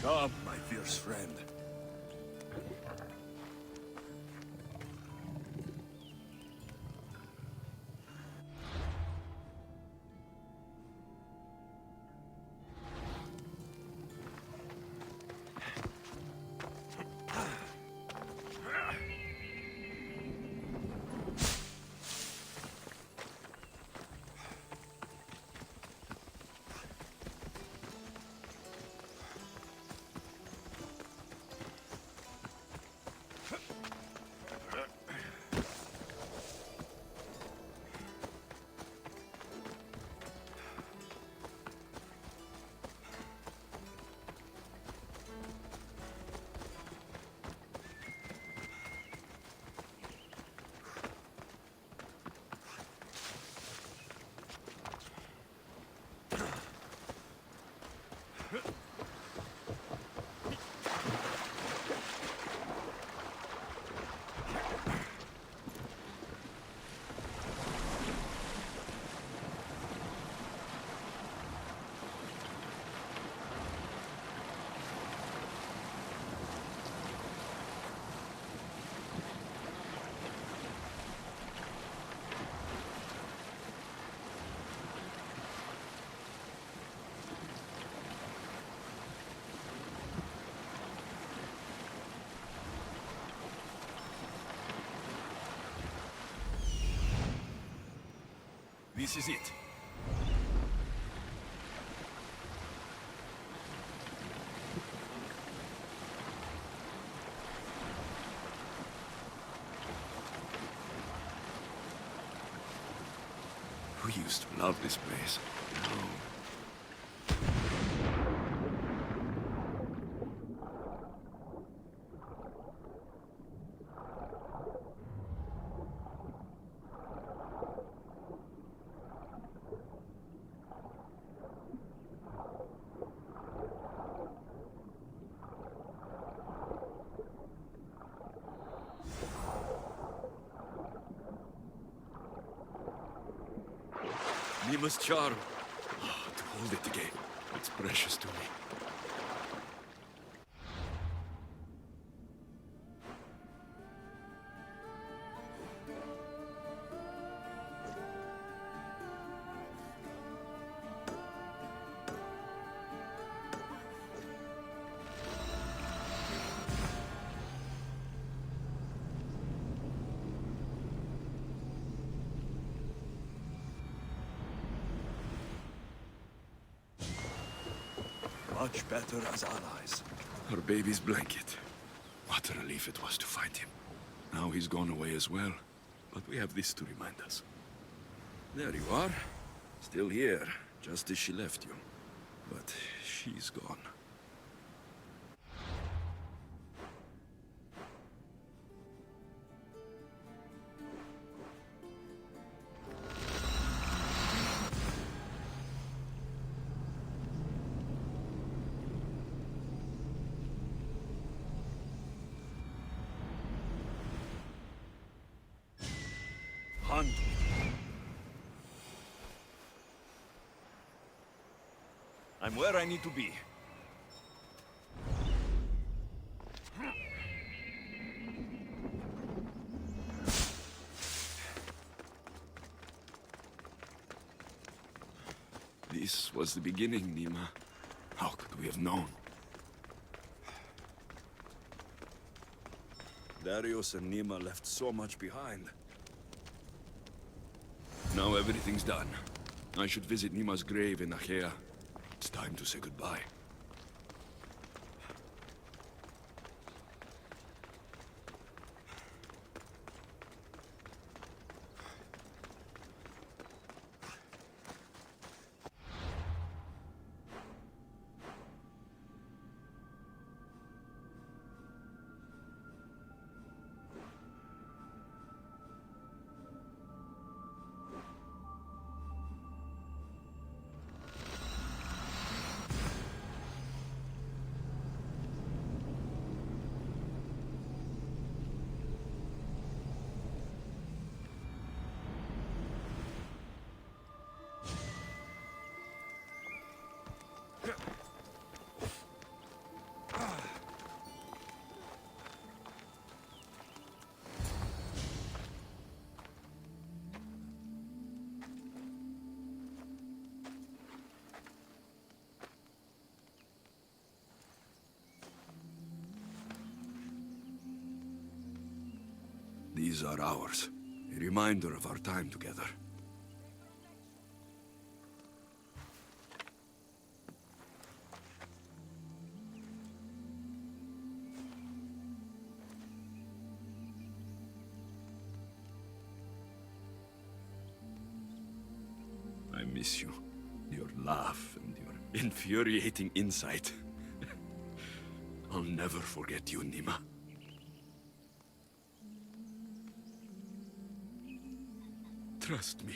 Come, my fierce friend. This is it. We used to love this place. No. Nima's charm. Oh, to hold it again. It's precious to me. Much better as allies. Her baby's blanket. What a relief it was to find him. Now he's gone away as well. But we have this to remind us. There you are. Still here, just as she left you. But she's gone. Hunt. I'm where I need to be. This was the beginning, Nima. How could we have known? Darius and Nima left so much behind. Now everything's done. I should visit Nima's grave in Achaea. It's time to say goodbye. These are ours. A reminder of our time together. I miss you. Your laugh and your infuriating insight. I'll never forget you, Nima. Trust me.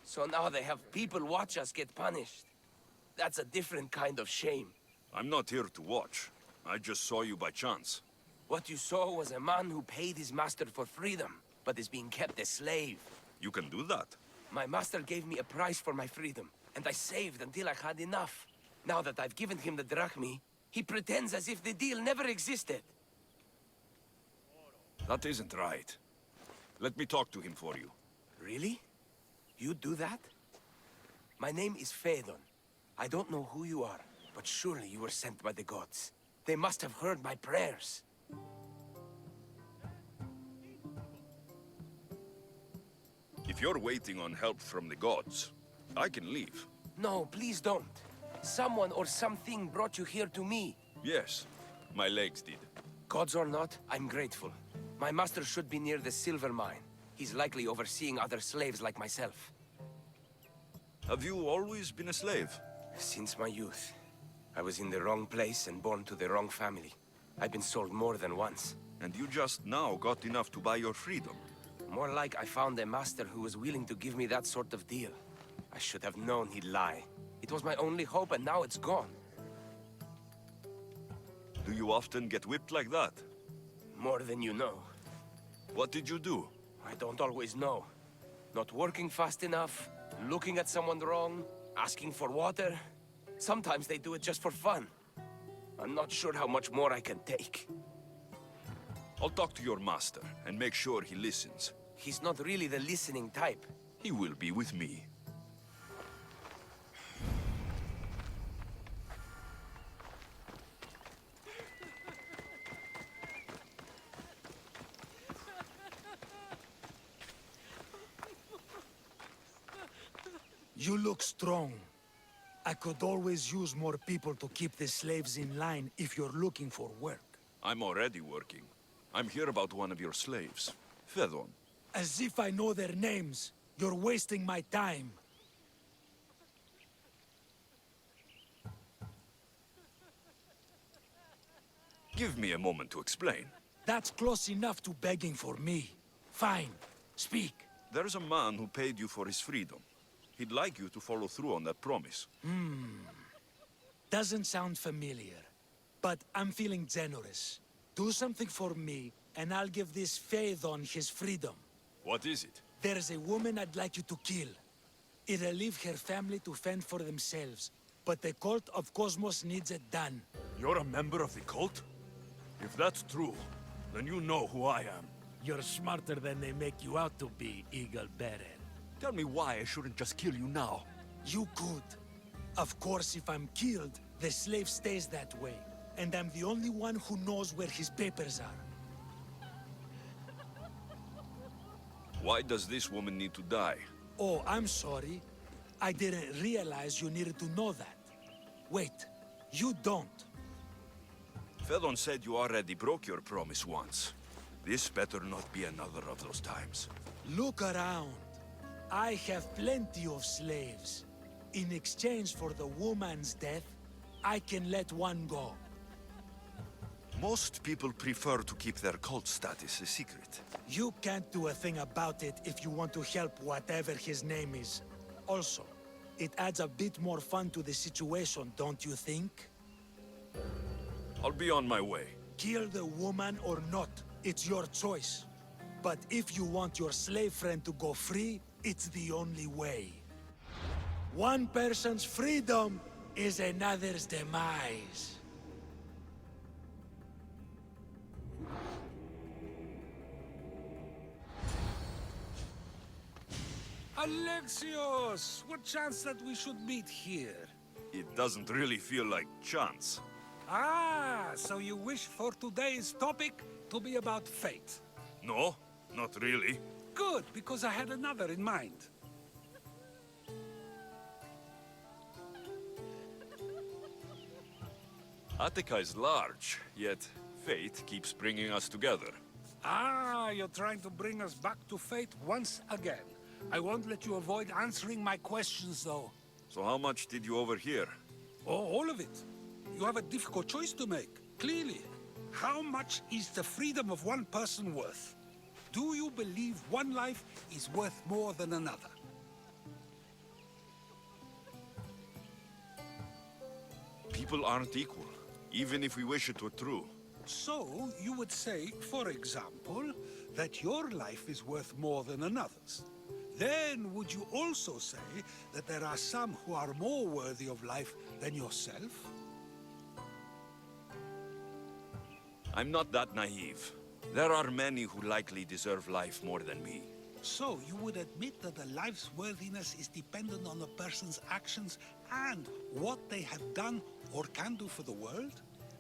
So now they have people watch us get punished. That's a different kind of shame. I'm not here to watch. I just saw you by chance. What you saw was a man who paid his master for freedom, but is being kept a slave. You can do that? My master gave me a price for my freedom, and I saved until I had enough. Now that I've given him the drachmi, he pretends as if the deal never existed. That isn't right. Let me talk to him for you. Really? You do that? My name is Phaedon. I don't know who you are, but surely you were sent by the gods. They must have heard my prayers. If you're waiting on help from the gods, I can leave. No, please don't. Someone or something brought you here to me. Yes, my legs did. Gods or not, I'm grateful. My master should be near the silver mine. He's likely overseeing other slaves like myself. Have you always been a slave? Since my youth. I was in the wrong place and born to the wrong family. I've been sold more than once. And you just now got enough to buy your freedom. More like I found a master who was willing to give me that sort of deal. I should have known he'd lie. It was my only hope, and now it's gone. Do you often get whipped like that? More than you know. What did you do? I don't always know. Not working fast enough, looking at someone wrong, asking for water. Sometimes they do it just for fun. I'm not sure how much more I can take. I'll talk to your master and make sure he listens. He's not really the listening type. He will be with me. You look strong. I could always use more people to keep the slaves in line if you're looking for work. I'm already working. I'm here about one of your slaves, Phaedon. As if I know their names. You're wasting my time. Give me a moment to explain. That's close enough to begging for me. Fine. Speak. There's a man who paid you for his freedom. He'd like you to follow through on that promise. Doesn't sound familiar. But I'm feeling generous. Do something for me, and I'll give this Phaedon his freedom. What is it? There's a woman I'd like you to kill. It'll leave her family to fend for themselves. but the cult of Cosmos needs it done. You're a member of the cult? If that's true, then you know who I am. You're smarter than they make you out to be, Eagle Bearer. Tell me why I shouldn't just kill you now. You could. Of course, if I'm killed, the slave stays that way. And I'm the only one who knows where his papers are. Why does this woman need to die? Oh, I'm sorry. I didn't realize you needed to know that. Wait, you don't. Fedon said you already broke your promise once. This better not be another of those times. Look around. I have plenty of slaves. In exchange for the woman's death, I can let one go. Most people prefer to keep their cult status a secret. You can't do a thing about it if you want to help whatever his name is. Also, it adds a bit more fun to the situation, don't you think? I'll be on my way. Kill the woman or not, it's your choice. But if you want your slave friend to go free, it's the only way. One person's freedom is another's demise. Alexios! What chance that we should meet here? It doesn't really feel like chance. Ah, so you wish for today's topic to be about fate. No, not really. Good, because I had another in mind. Attica is large, yet fate keeps bringing us together. Ah, you're trying to bring us back to fate once again. I won't let you avoid answering my questions, though. So how much did you overhear? Oh, all of it. You have a difficult choice to make, clearly. How much is the freedom of one person worth? Do you believe one life is worth more than another? People aren't equal, even if we wish it were true. So, you would say, for example, that your life is worth more than another's. Then, would you also say that there are some who are more worthy of life than yourself? I'm not that naive. There are many who likely deserve life more than me. So, you would admit that a life's worthiness is dependent on a person's actions and what they have done or can do for the world?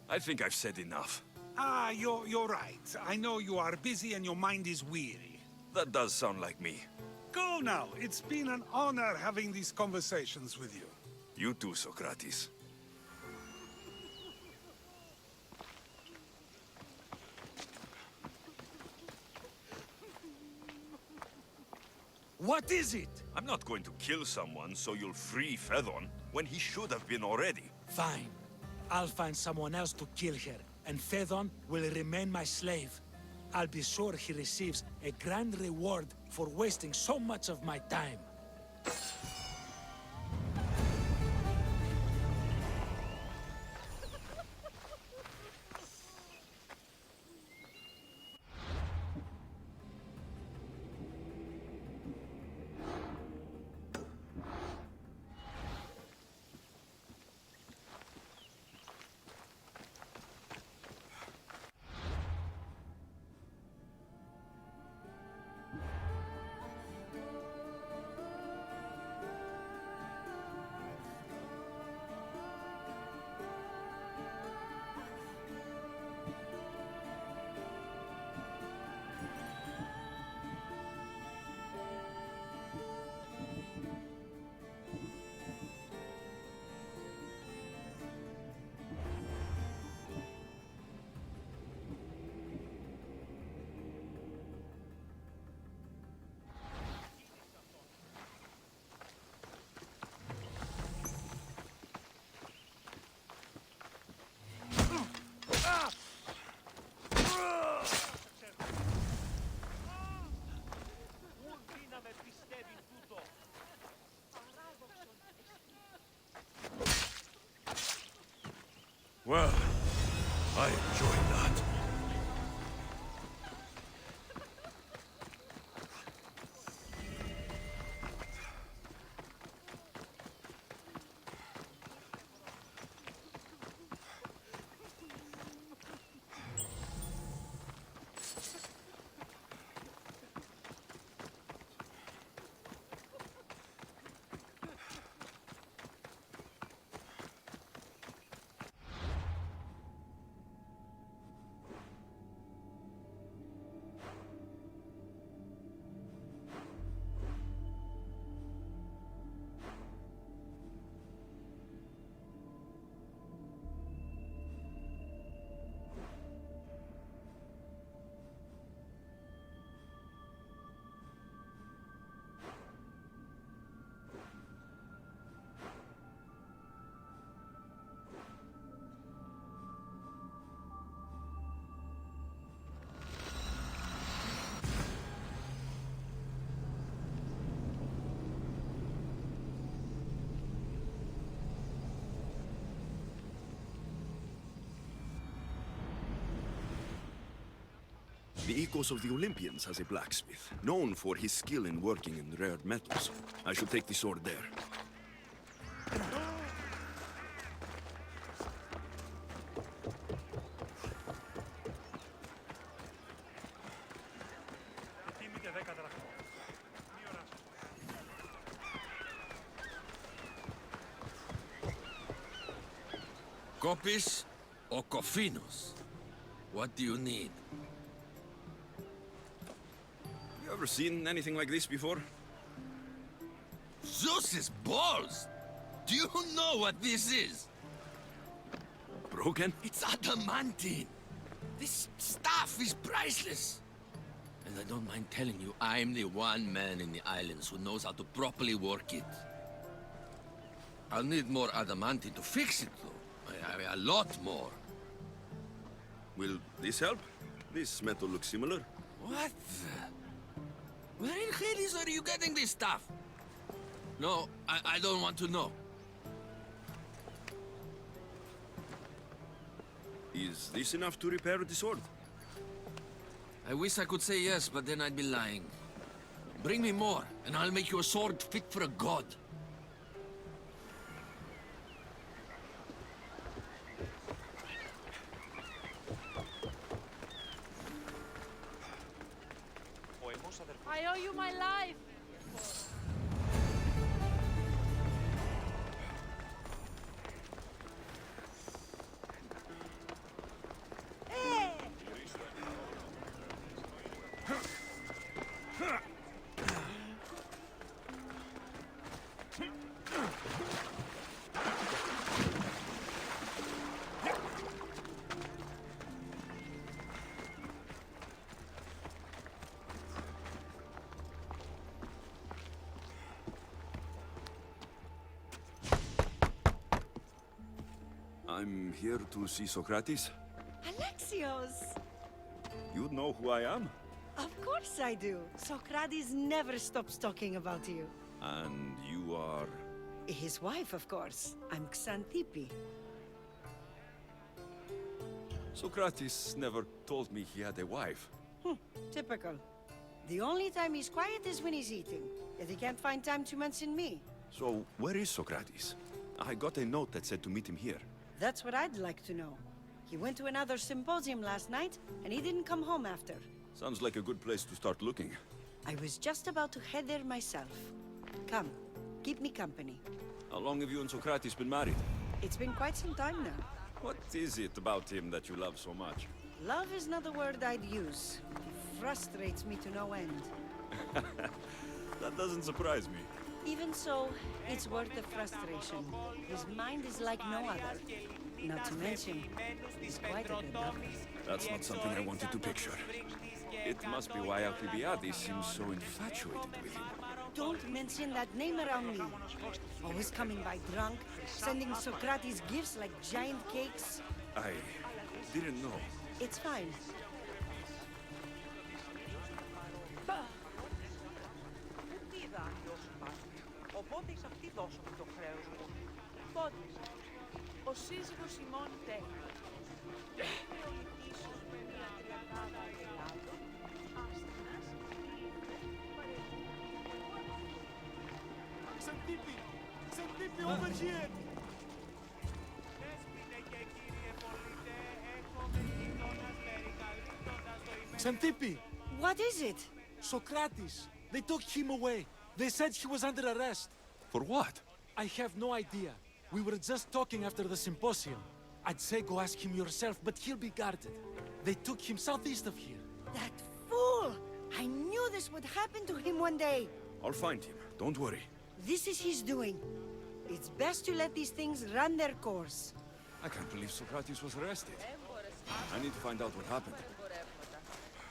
I think I've said enough. Ah, you're right. I know you are busy and your mind is weary. That does sound like me. Go now. It's been an honor having these conversations with you. You too, Socrates. What is it? I'm not going to kill someone so you'll free Fedon, when he should have been already. Fine. I'll find someone else to kill her, and Fedon will remain my slave. I'll be sure he receives a grand reward for wasting so much of my time. Well, I enjoyed that. The Ecos of the Olympians has a blacksmith, known for his skill in working in rare metals. I should take the sword there. Copies or Kofinos? What do you need? You ever seen anything like this before? Zeus's balls! Do you know what this is? Broken? It's adamantine. This stuff is priceless. And I don't mind telling you, I'm the one man in the islands who knows how to properly work it. I'll need more adamantine to fix it, though. A lot more. Will this help? This metal looks similar. What the... Where in Hades are you getting this stuff? No, I don't want to know. Is this enough to repair the sword? I wish I could say yes, but then I'd be lying. Bring me more, and I'll make you a sword fit for a god. I owe you my life! I'm here to see Socrates. Alexios! You know who I am? Of course I do. Socrates never stops talking about you. And you are... His wife, of course. I'm Xanthippe. Socrates never told me he had a wife. Typical. The only time he's quiet is when he's eating. Yet he can't find time to mention me. So, where is Socrates? I got a note that said to meet him here. That's what I'd like to know. He went to another symposium last night, and he didn't come home after. Sounds like a good place to start looking. I was just about to head there myself. Come, keep me company. How long have you and Socrates been married? It's been quite some time now. What is it about him that you love so much? Love is not the word I'd use. He frustrates me to no end. That doesn't surprise me. Even so, it's worth the frustration. His mind is like no other. Not to mention, he's quite a good lover. That's not something I wanted to picture. It must be why Alcibiades seems so infatuated with him. Don't mention that name around me. Always coming by drunk, sending Socrates gifts like giant cakes. I didn't know. It's fine. Οπότε εις αυτή δώσω μου το χρέος μου. Πόντισα. Ο σύζυγος ημών τέχει. Ο ηθίσιος με μια τριαντάδα ελάτων, άστανας, Xanthippe! Xanthippe, over here! Δέσποιτε και κύριε πολίτε, έχουμε γειτόνας περικαλύπτοντας το ημέν. Xanthippe! What is it? Socrates! They took him away. They said he was under arrest. For what? I have no idea. We were just talking after the symposium. I'd say go ask him yourself, but he'll be guarded. They took him southeast of here. That fool! I knew this would happen to him one day. I'll find him. Don't worry. This is his doing. It's best to let these things run their course. I can't believe Socrates was arrested. I need to find out what happened.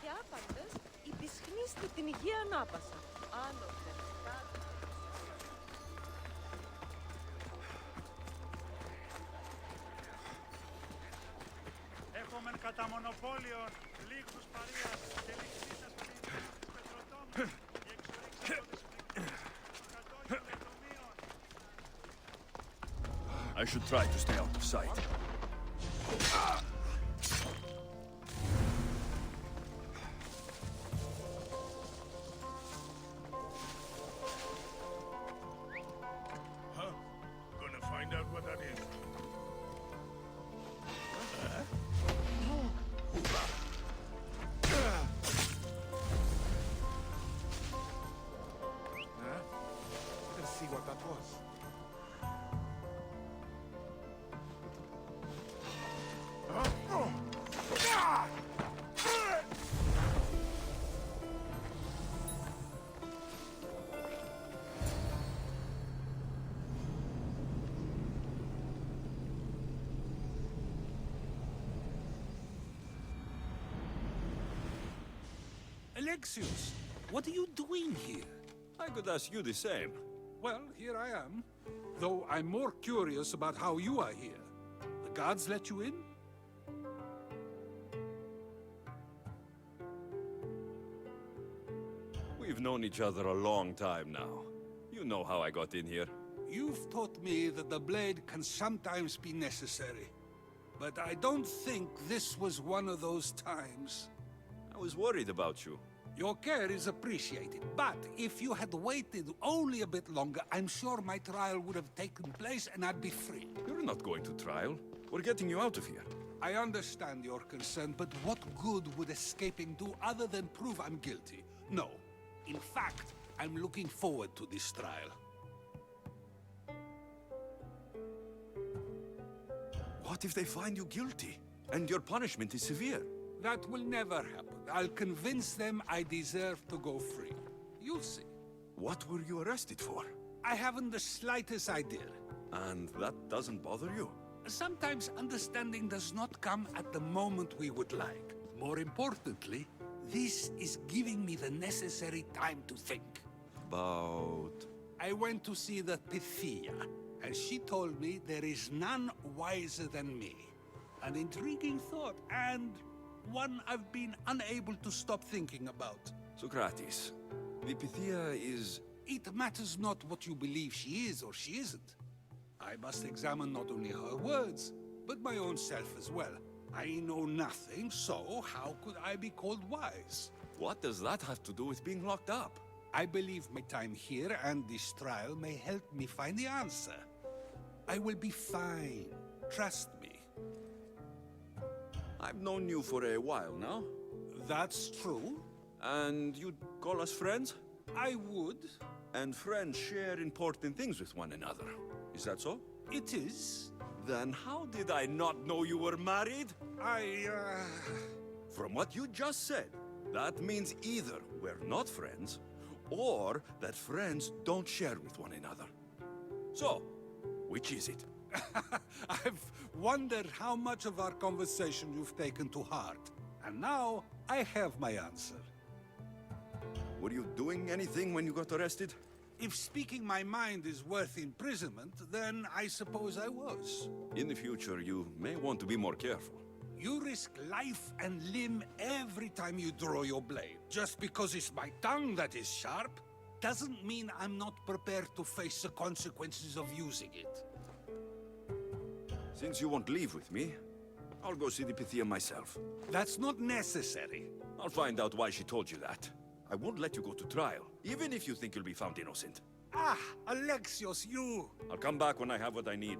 Και άπαντες, υπησχνίστε την υγεία ανάπασα. Άνωθεν. Έχουμε κατά μονοπόλιο λίκτους παρείας και λίξης ασφαλής πετροτόμου και εξορίξεις I should try to stay out of sight. Alexios, what are you doing here? I could ask you the same. Well, here I am. Though I'm more curious about how you are here. The guards let you in? We've known each other a long time now. You know how I got in here. You've taught me that the blade can sometimes be necessary. But I don't think this was one of those times. I was worried about you. Your care is appreciated, but if you had waited only a bit longer, I'm sure my trial would have taken place and I'd be free. You're not going to trial. We're getting you out of here. I understand your concern, but what good would escaping do other than prove I'm guilty? No. In fact, I'm looking forward to this trial. What if they find you guilty, and your punishment is severe? That will never happen. I'll convince them I deserve to go free. You'll see. What were you arrested for? I haven't the slightest idea. And that doesn't bother you? Sometimes understanding does not come at the moment we would like. More importantly, this is giving me the necessary time to think. About... I went to see the Pythia, and she told me there is none wiser than me. An intriguing thought, and one I've been unable to stop thinking about. Socrates, the Pythia is... It matters not what you believe she is or she isn't. I must examine not only her words, but my own self as well. I know nothing, so how could I be called wise? What does that have to do with being locked up? I believe my time here and this trial may help me find the answer. I will be fine. Trust me. I've known you for a while now. That's true. And you'd call us friends? I would. And friends share important things with one another. Is that so? It is. Then how did I not know you were married? From what you just said, that means either we're not friends, or that friends don't share with one another. So, which is it? I've wondered how much of our conversation you've taken to heart. And now, I have my answer. Were you doing anything when you got arrested? If speaking my mind is worth imprisonment, then I suppose I was. In the future, you may want to be more careful. You risk life and limb every time you draw your blade. Just because it's my tongue that is sharp, doesn't mean I'm not prepared to face the consequences of using it. Since you won't leave with me, I'll go see the Pythia myself. That's not necessary. I'll find out why she told you that. I won't let you go to trial, even if you think you'll be found innocent. Ah, Alexios, you! I'll come back when I have what I need.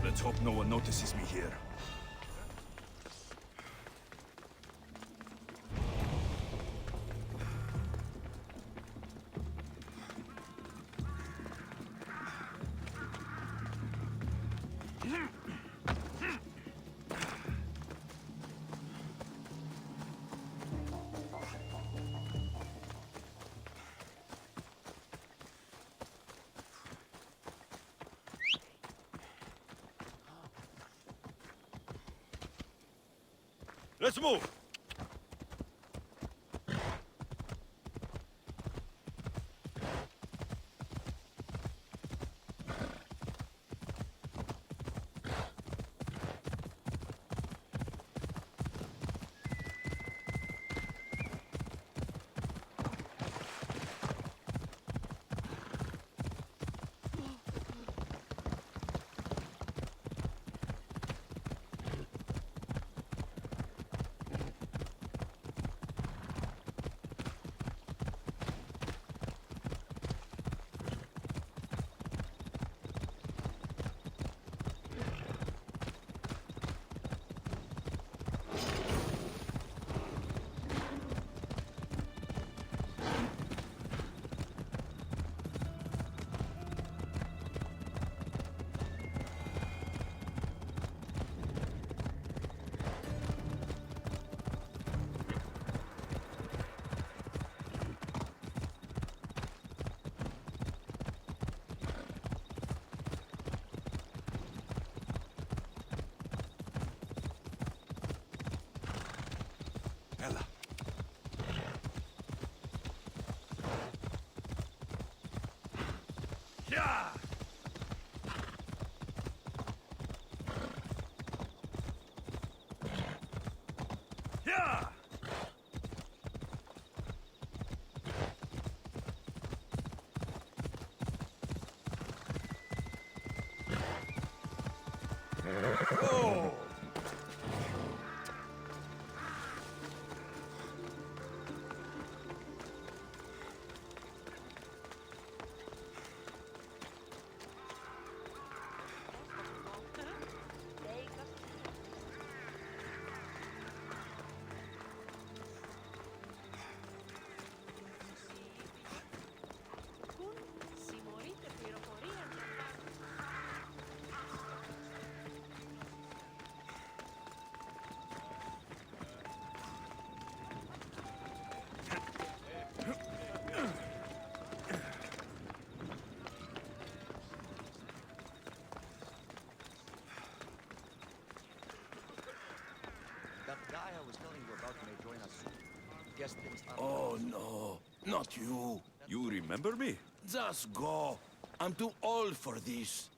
Let's hope no one notices me here. Let's move! Ella. Yeah! Yeah! Oh! That guy I was telling you about may join us soon. Guess things are... Oh no, not you. You remember me? Just go. I'm too old for this.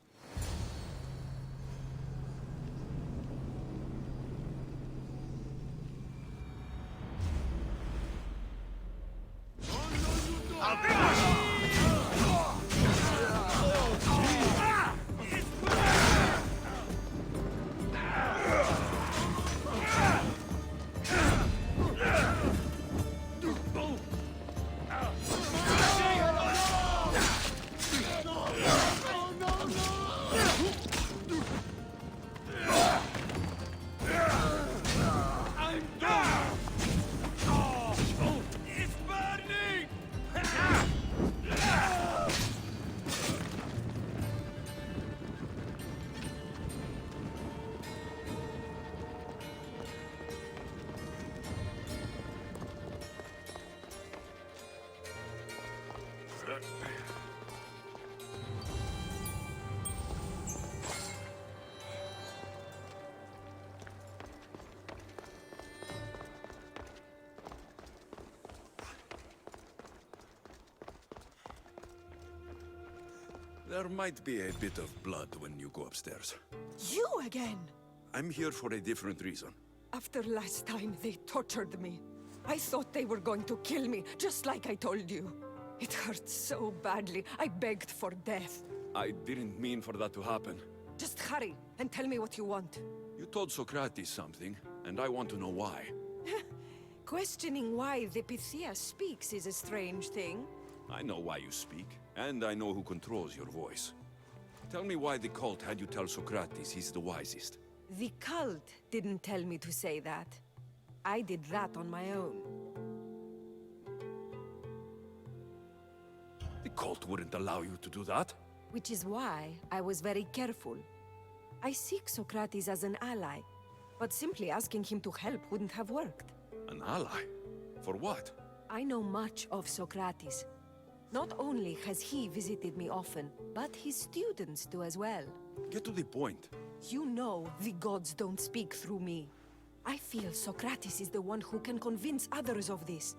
There might be a bit of blood when you go upstairs. You again? I'm here for a different reason. After last time, they tortured me. I thought they were going to kill me, just like I told you. It hurt so badly, I begged for death. I didn't mean for that to happen. Just hurry, and tell me what you want. You told Socrates something, and I want to know why. Questioning why the Pythia speaks is a strange thing. I know why you speak, and I know who controls your voice. Tell me why the cult had you tell Socrates he's the wisest. The cult didn't tell me to say that. I did that on my own. The cult wouldn't allow you to do that. Which is why I was very careful. I seek Socrates as an ally, but simply asking him to help wouldn't have worked. An ally? For what? I know much of Socrates. Not only has he visited me often, but his students do as well. Get to the point. You know the gods don't speak through me. I feel Socrates is the one who can convince others of this.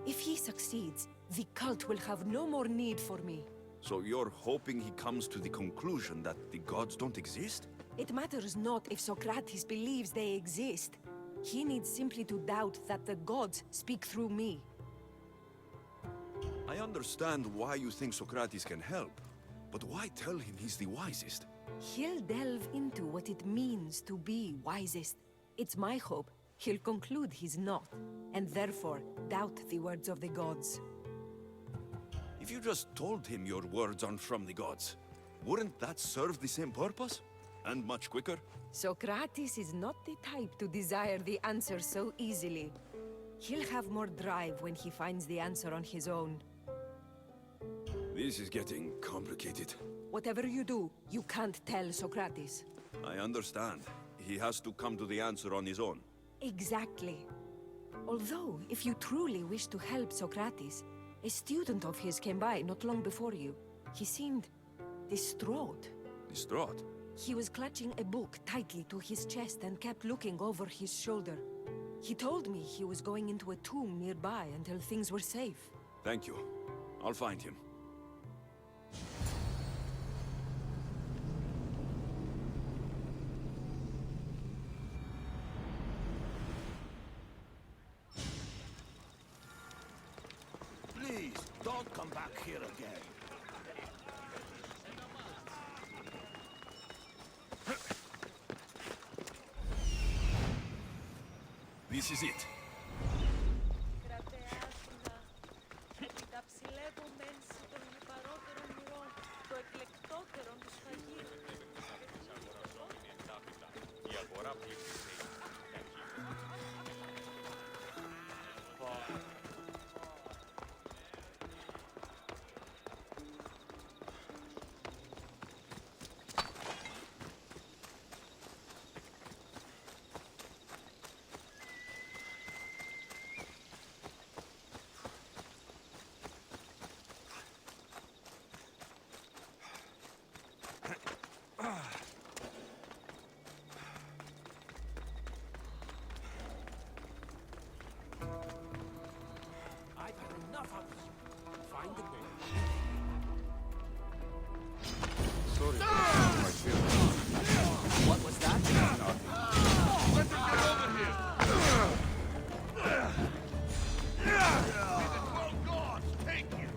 If he succeeds, the cult will have no more need for me. So you're hoping he comes to the conclusion that the gods don't exist? It matters not if Socrates believes they exist. He needs simply to doubt that the gods speak through me. I understand why you think Socrates can help, but why tell him he's the wisest? He'll delve into what it means to be wisest. It's my hope he'll conclude he's not, and therefore doubt the words of the gods. If you just told him your words aren't from the gods, wouldn't that serve the same purpose? And much quicker? Socrates is not the type to desire the answer so easily. He'll have more drive when he finds the answer on his own. This is getting complicated. Whatever you do, you can't tell Socrates. I understand. He has to come to the answer on his own. Exactly. Although, if you truly wish to help Socrates, a student of his came by not long before you. He seemed distraught. Distraught? He was clutching a book tightly to his chest and kept looking over his shoulder. He told me he was going into a tomb nearby until things were safe. Thank you. I'll find him. Please, don't come back here again. This is it. Κρατεάσουνα, επί τα ψηλεύομενση των λιπαρότερων ουρών, το εκλεκτότερον του σφαγή. Η αγορά πληθυσμεί. I've had enough of this. Find the boy. Sorry, my feelings. What was that? Let them get over here! May the 12 gods take you!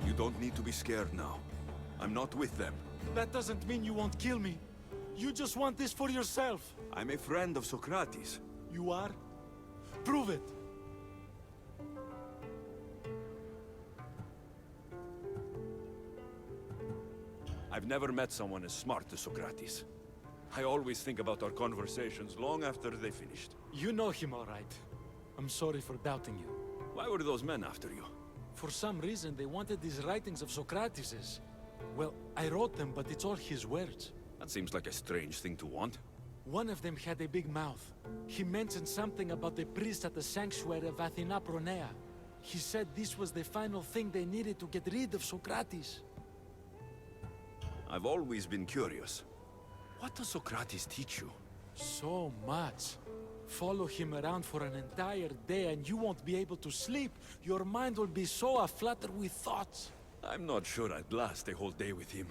You don't need to be scared now. I'm not with them. That doesn't mean you won't kill me. You just want this for yourself. I'm a friend of Socrates. You are? Prove it. I've never met someone as smart as Socrates. I always think about our conversations long after they finished. You know him all right. I'm sorry for doubting you. Why were those men after you? For some reason, they wanted these writings of Socrates's. Well, I wrote them, but it's all his words. That seems like a strange thing to want. One of them had a big mouth. He mentioned something about the priest at the sanctuary of Athena Pronea. He said this was the final thing they needed to get rid of Socrates. I've always been curious. What does Socrates teach you? So much. Follow him around for an entire day and you won't be able to sleep. Your mind will be so aflutter with thoughts. I'm not sure I'd last a whole day with him.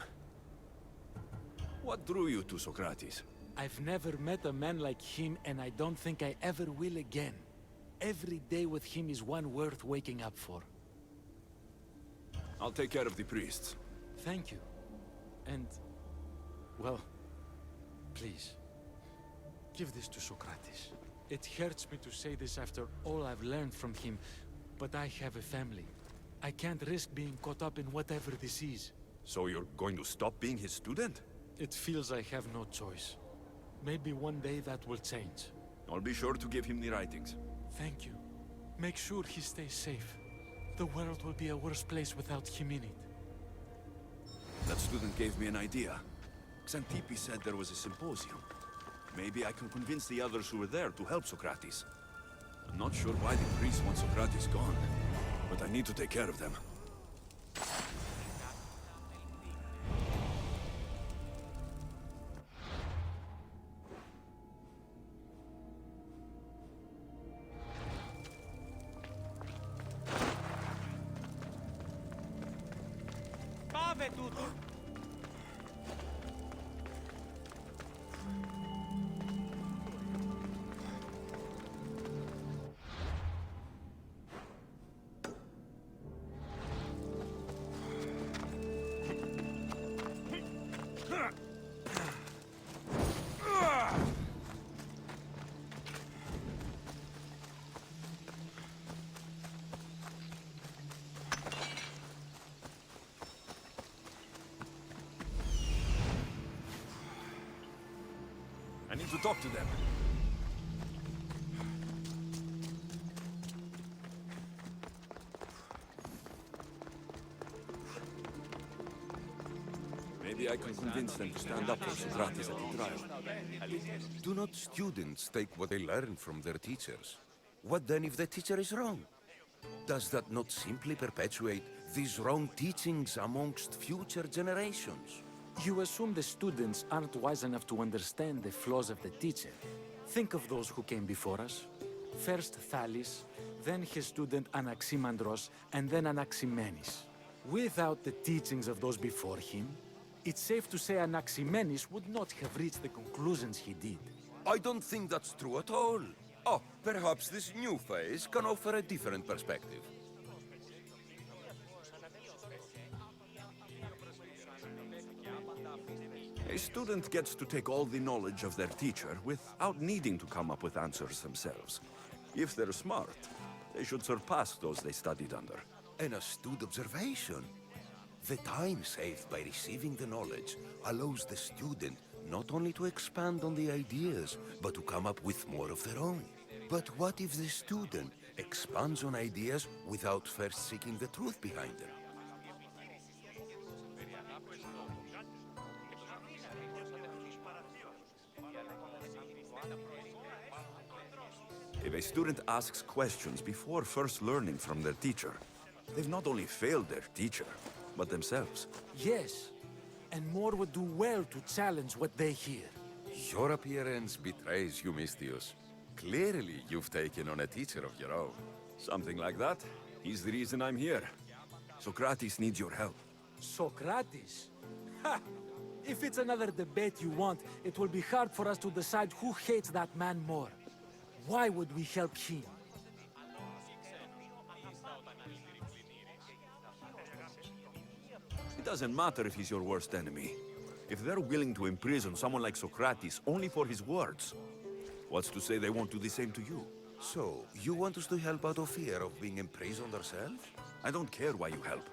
What drew you to Socrates? I've never met a man like him and I don't think I ever will again. Every day with him is one worth waking up for. I'll take care of the priests. Thank you. And, well, please, give this to Socrates. It hurts me to say this after all I've learned from him, but I have a family. I can't risk being caught up in whatever this is. So you're going to stop being his student? It feels I have no choice. Maybe one day that will change. I'll be sure to give him the writings. Thank you. Make sure he stays safe. The world will be a worse place without him in it. That student gave me an idea. Xantippe said there was a symposium. Maybe I can convince the others who were there to help Socrates. I'm not sure why the priests want Socrates gone, but I need to take care of them. Πάμε τούτο! to talk to them. Maybe I can convince them to stand up for Socrates at the trial. Do not students take what they learn from their teachers? What then if the teacher is wrong? Does that not simply perpetuate these wrong teachings amongst future generations? You assume the students aren't wise enough to understand the flaws of the teacher. Think of those who came before us. First Thales, then his student Anaximandros, and then Anaximenes. Without the teachings of those before him, it's safe to say Anaximenes would not have reached the conclusions he did. I don't think that's true at all. Oh, perhaps this new phase can offer a different perspective. A student gets to take all the knowledge of their teacher without needing to come up with answers themselves. If they're smart, they should surpass those they studied under. An astute observation. The time saved by receiving the knowledge allows the student not only to expand on the ideas, but to come up with more of their own. But what if the student expands on ideas without first seeking the truth behind them? If a student asks questions before first learning from their teacher, they've not only failed their teacher, but themselves. Yes, and more would do well to challenge what they hear. Your appearance betrays you, Mystius. Clearly, you've taken on a teacher of your own. Something like that. He's the reason I'm here. Socrates needs your help. Socrates? Ha! If it's another debate you want, it will be hard for us to decide who hates that man more. Why would we help him? It doesn't matter if he's your worst enemy. If they're willing to imprison someone like Socrates only for his words, what's to say they won't do the same to you? So, you want us to help out of fear of being imprisoned ourselves? I don't care why you help.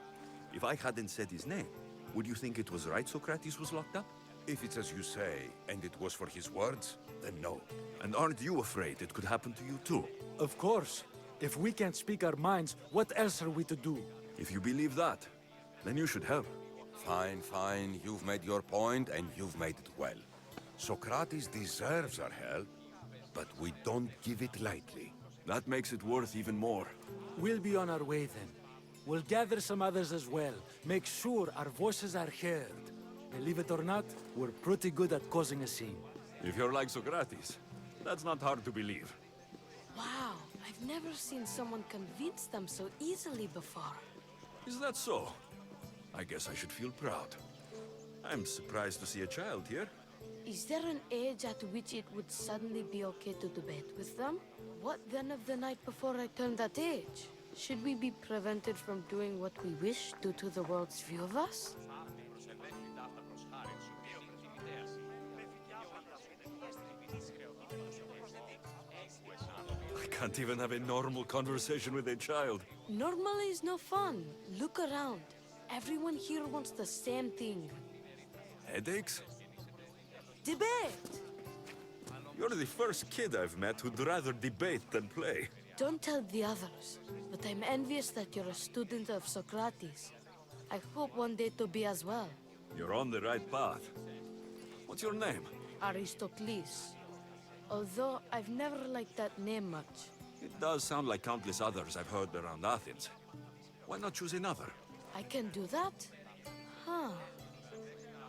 If I hadn't said his name, would you think it was right Socrates was locked up? If it's as you say, and it was for his words, then no. And aren't you afraid it could happen to you too? Of course. If we can't speak our minds, what else are we to do? If you believe that, then you should help. Fine, fine. You've made your point, and you've made it well. Socrates deserves our help, but we don't give it lightly. That makes it worth even more. We'll be on our way then. We'll gather some others as well. Make sure our voices are heard. Believe it or not, we're pretty good at causing a scene. If you're like Socrates, that's not hard to believe. Wow, I've never seen someone convince them so easily before. Is that so? I guess I should feel proud. I'm surprised to see a child here. Is there an age at which it would suddenly be okay to debate with them? What then of the night before I turned that age? Should we be prevented from doing what we wish due to the world's view of us? I can't even have a normal conversation with a child. Normal is no fun. Look around. Everyone here wants the same thing. Headaches? Debate! You're the first kid I've met who'd rather debate than play. Don't tell the others, but I'm envious that you're a student of Socrates. I hope one day to be as well. You're on the right path. What's your name? Aristocles. Although I've never liked that name much. It does sound like countless others I've heard around Athens. Why not choose another? I can do that? Huh.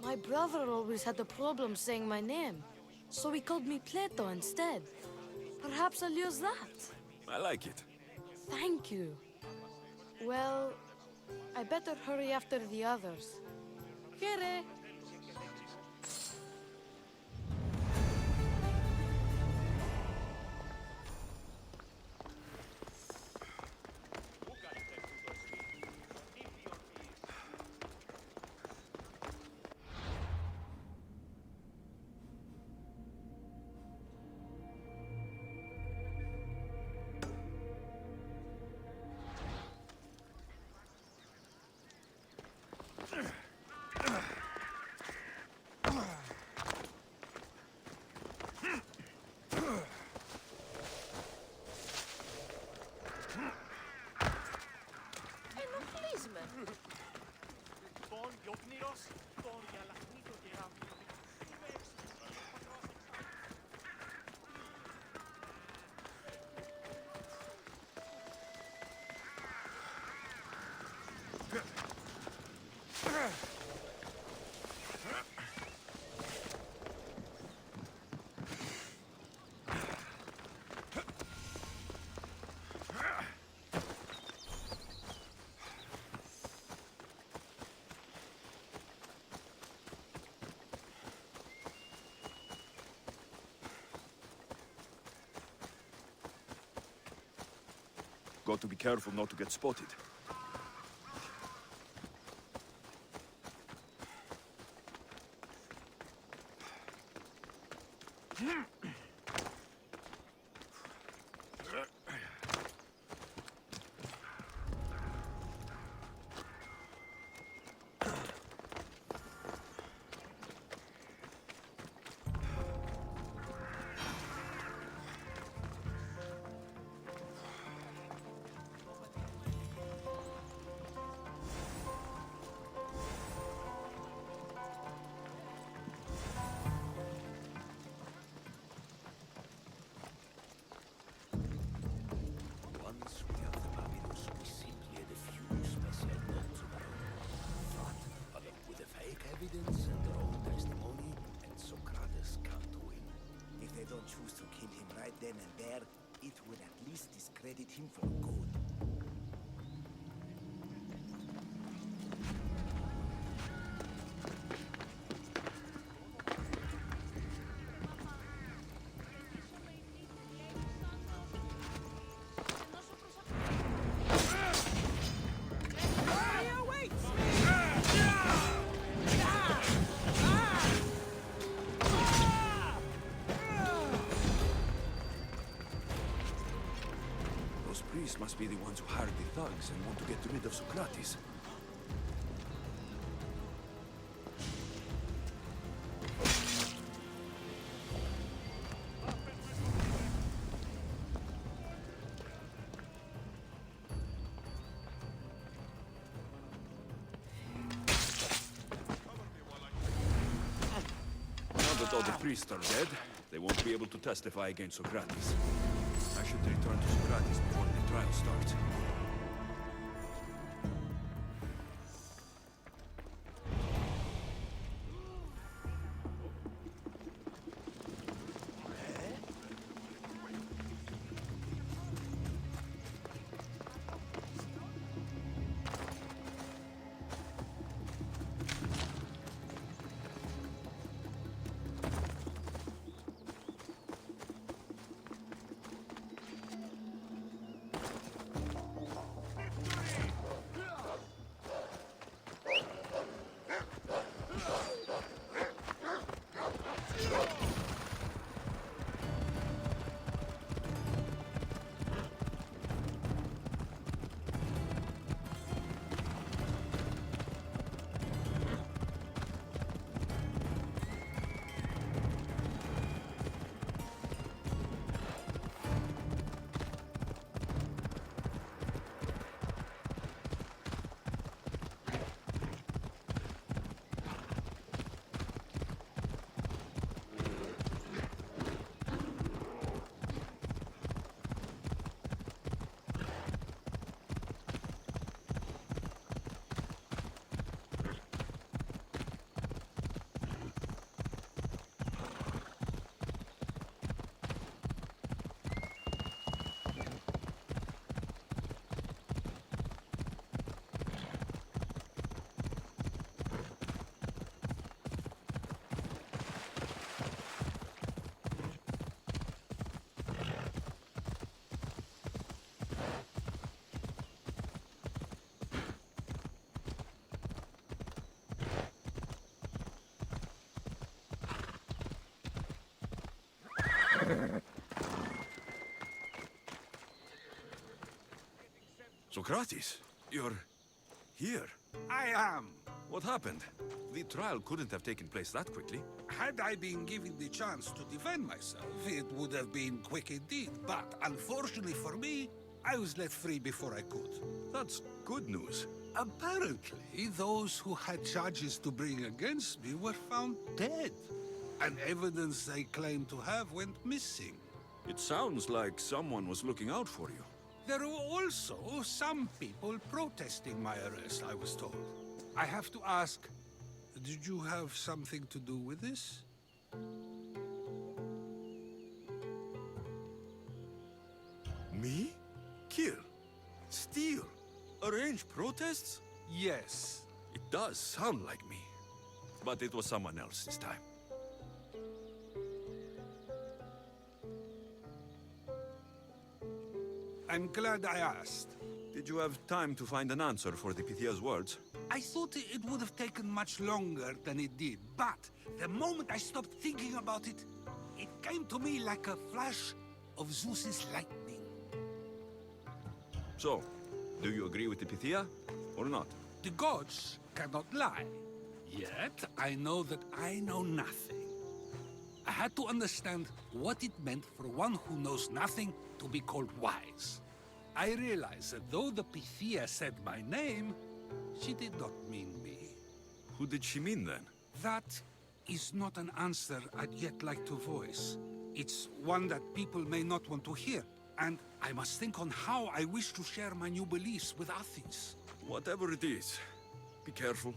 My brother always had a problem saying my name, so he called me Plato instead. Perhaps I'll use that. I like it. Thank you. Well, I better hurry after the others. Here. Got to be careful not to get spotted. Once we have the papyrus, we simply add a few special notes of our own. But along with the fake evidence and their own testimony, and Socrates can't win. If they don't choose to kill him right then and there, it would at least discredit him for good. Those priests must be the ones who hired the thugs and want to get rid of Socrates. Now that all the priests are dead, they won't be able to testify against Socrates. I should return to Socrates before the trial starts. Socrates, you're here. I am. What happened? The trial couldn't have taken place that quickly. Had I been given the chance to defend myself, it would have been quick indeed. But unfortunately for me, I was let free before I could. That's good news. Apparently, those who had charges to bring against me were found dead. And evidence they claimed to have went missing. It sounds like someone was looking out for you. There were also some people protesting my arrest, I was told. I have to ask, did you have something to do with this? Me? Kill? Steal? Arrange protests? Yes. It does sound like me. But it was someone else this time. I'm glad I asked. Did you have time to find an answer for the Pythia's words? I thought it would have taken much longer than it did, but the moment I stopped thinking about it, it came to me like a flash of Zeus's lightning. So, do you agree with the Pythia, or not? The gods cannot lie. Yet, I know that I know nothing. I had to understand what it meant for one who knows nothing to be called wise. I realized that though the Pythia said my name, she did not mean me. Who did she mean then? That is not an answer I'd yet like to voice. It's one that people may not want to hear, and I must think on how I wish to share my new beliefs with Athens. Whatever it is, be careful.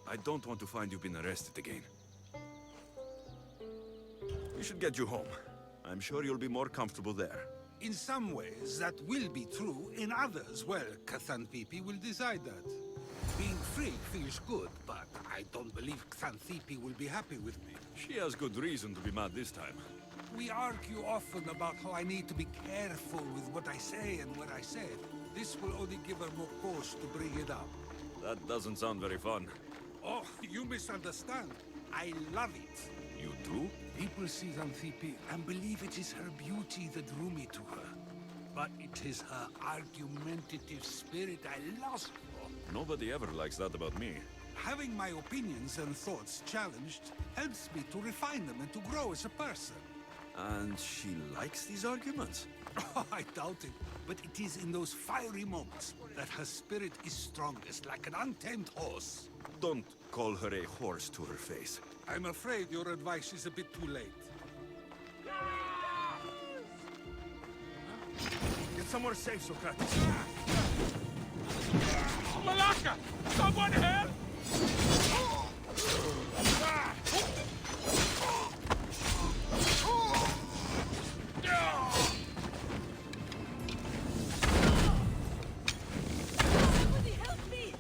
I don't want to find you been arrested again. We should get you home. I'm sure you'll be more comfortable there. In some ways, that will be true. In others, well, Xanthippe will decide that. Being free feels good, but I don't believe Xanthippe will be happy with me. She has good reason to be mad this time. We argue often about how I need to be careful with what I say and what I say. This will only give her more cause to bring it up. That doesn't sound very fun. Oh, you misunderstand. I love it. You do? People see Xanthippe and believe it is her beauty that drew me to her. But it is her argumentative spirit I lust for. Nobody ever likes that about me. Having my opinions and thoughts challenged helps me to refine them and to grow as a person. And she likes these arguments? Oh, I doubt it. But it is in those fiery moments that her spirit is strongest, like an untamed horse. Don't call her a horse to her face. I'm afraid your advice is a bit too late. Get somewhere safe, Socrates. Malaka! Someone help! Somebody help me!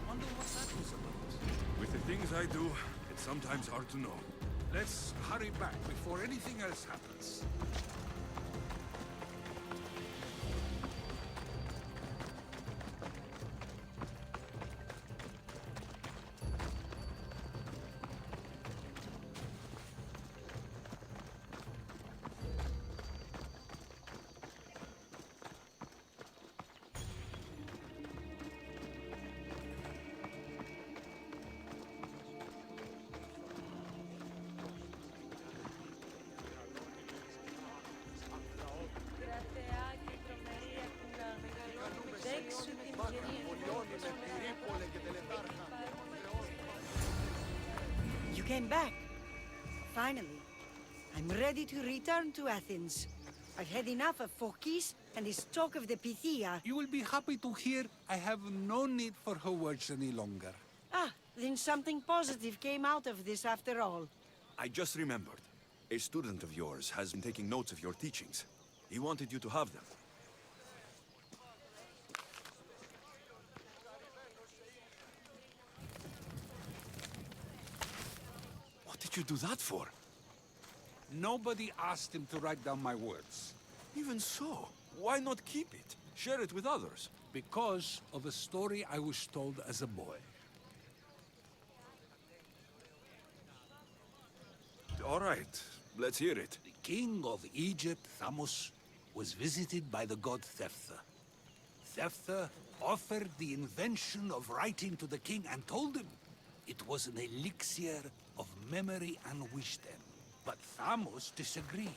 Wonder what that was about. With the things I do, it's sometimes hard to know. Let's hurry back before anything else happens. You came back. Finally. I'm ready to return to Athens. I've had enough of Phorkys and his talk of the Pythia. You will be happy to hear I have no need for her words any longer. Ah, then something positive came out of this after all. I just remembered. A student of yours has been taking notes of your teachings. He wanted you to have them. What did you do that for? Nobody asked him to write down my words. Even so, why not keep it? Share it with others. Because of a story I was told as a boy. All right, let's hear it. The king of Egypt, Thamos, was visited by the god Thephtha. Thephtha offered the invention of writing to the king and told him it was an elixir of memory and wisdom. But Thamos disagreed.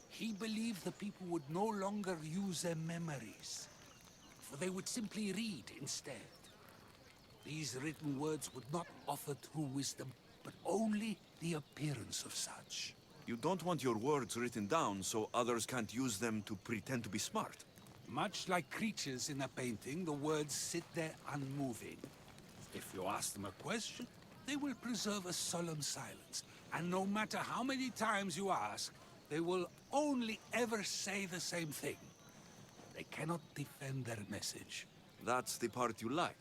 He believed the people would no longer use their memories, for they would simply read instead. These written words would not offer true wisdom, but only the appearance of such. You don't want your words written down so others can't use them to pretend to be smart. Much like creatures in a painting, the words sit there unmoving. If you ask them a question, they will preserve a solemn silence. And no matter how many times you ask, they will only ever say the same thing. They cannot defend their message. That's the part you like.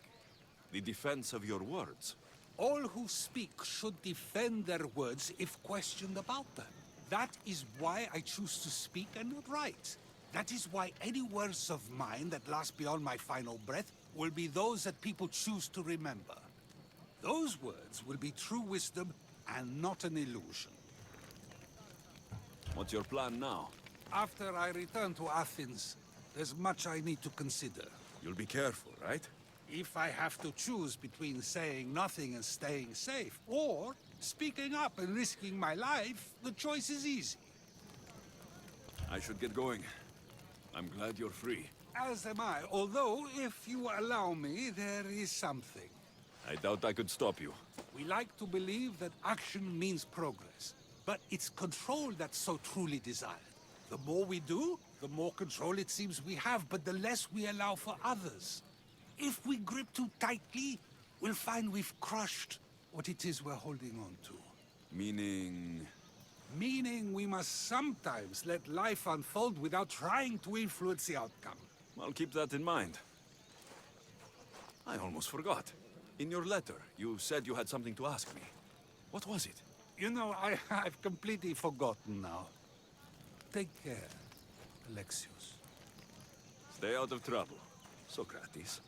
The defense of your words. All who speak should defend their words if questioned about them. That is why I choose to speak and not write. That is why any words of mine that last beyond my final breath will be those that people choose to remember. Those words will be true wisdom and not an illusion. What's your plan now? After I return to Athens, there's much I need to consider. You'll be careful, right? If I have to choose between saying nothing and staying safe, or speaking up and risking my life, the choice is easy. I should get going. I'm glad you're free. As am I, although, if you allow me, there is something. I doubt I could stop you. We like to believe that action means progress, but it's control that's so truly desired. The more we do, the more control it seems we have, but the less we allow for others. If we grip too tightly, we'll find we've crushed what it is we're holding on to. Meaning... Meaning we must sometimes let life unfold without trying to influence the outcome. I'll keep that in mind. I almost forgot. In your letter, you said you had something to ask me. What was it? You know, I've completely forgotten now. Take care, Alexios. Stay out of trouble, Socrates.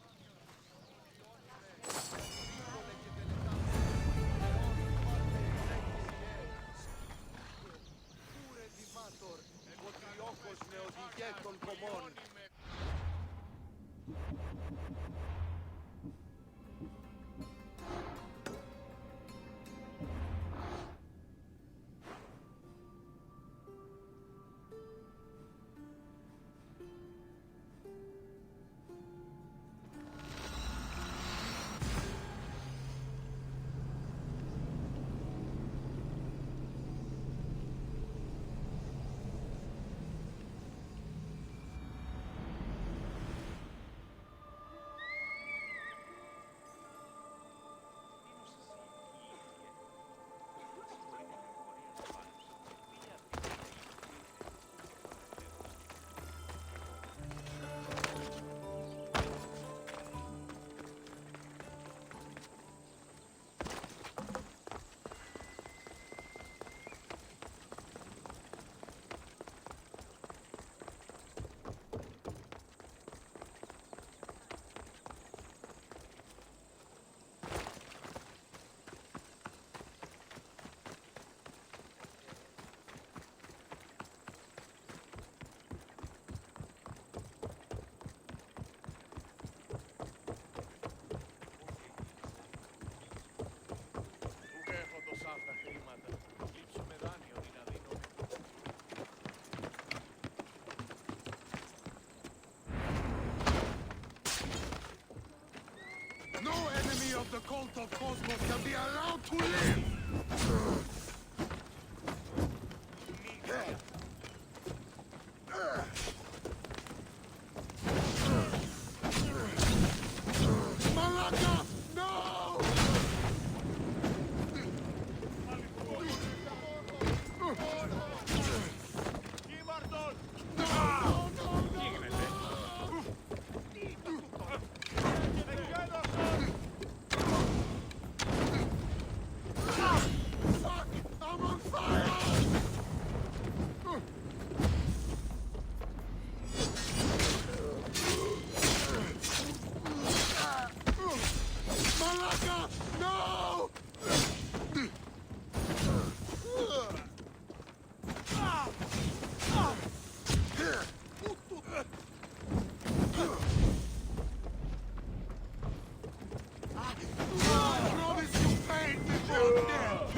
No enemy of the cult of Cosmos can be allowed to live! Malaka! No! Malaka! No! I promise you pain before death!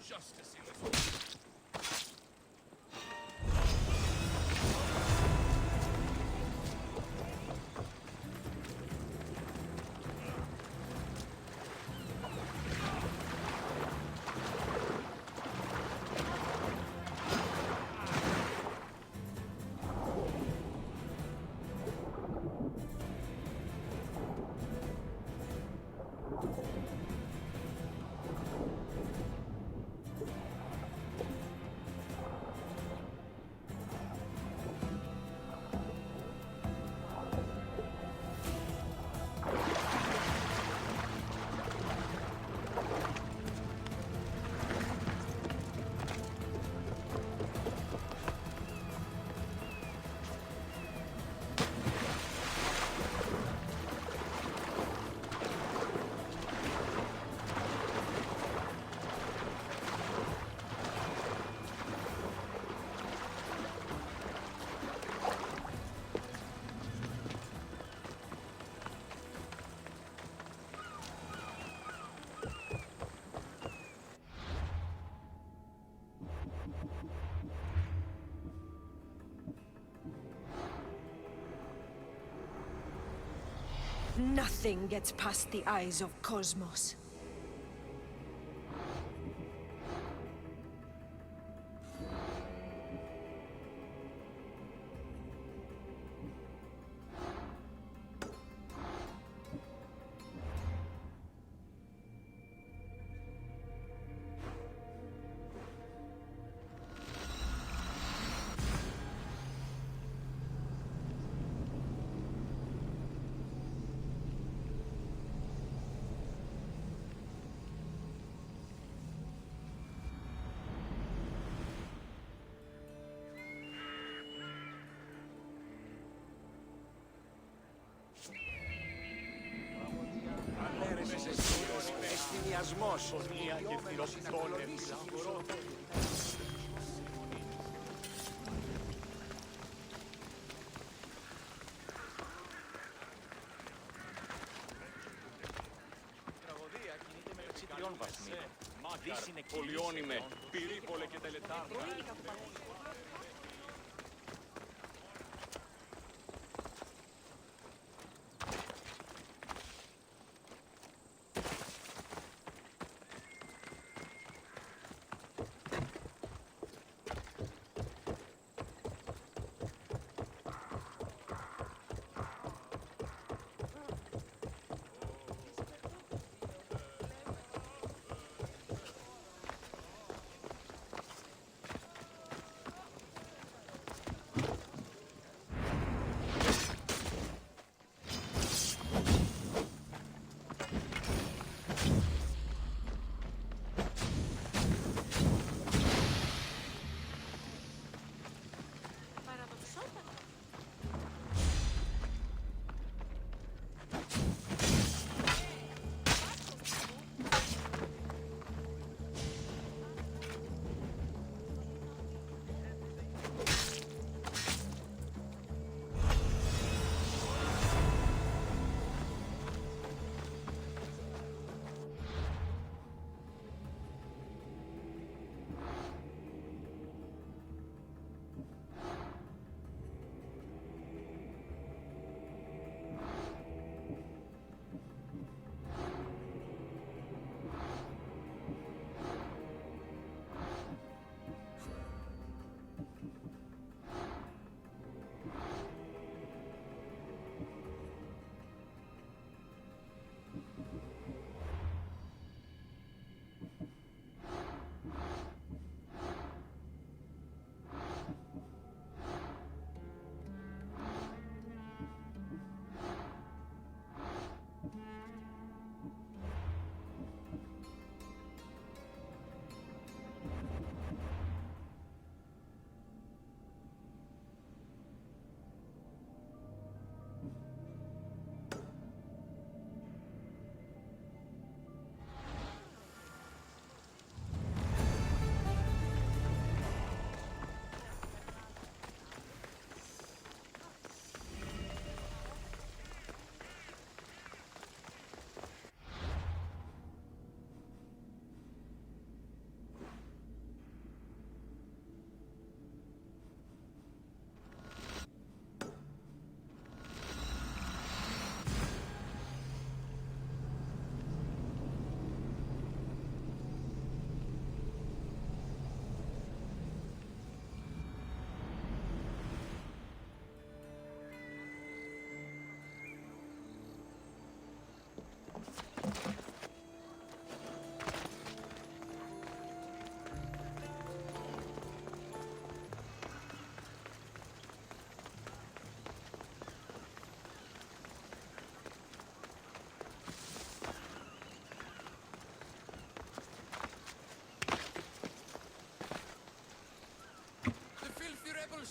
justice in this world. Nothing gets past the eyes of Cosmos. Εστιασμός. Ονομαζόμενος συνακολονήσει. Τραγωδία κινείται μεταξύ τριών βαθμίδων. Μάκαρ, πολιόνιμε, πυρίπολε και τελετάρτα.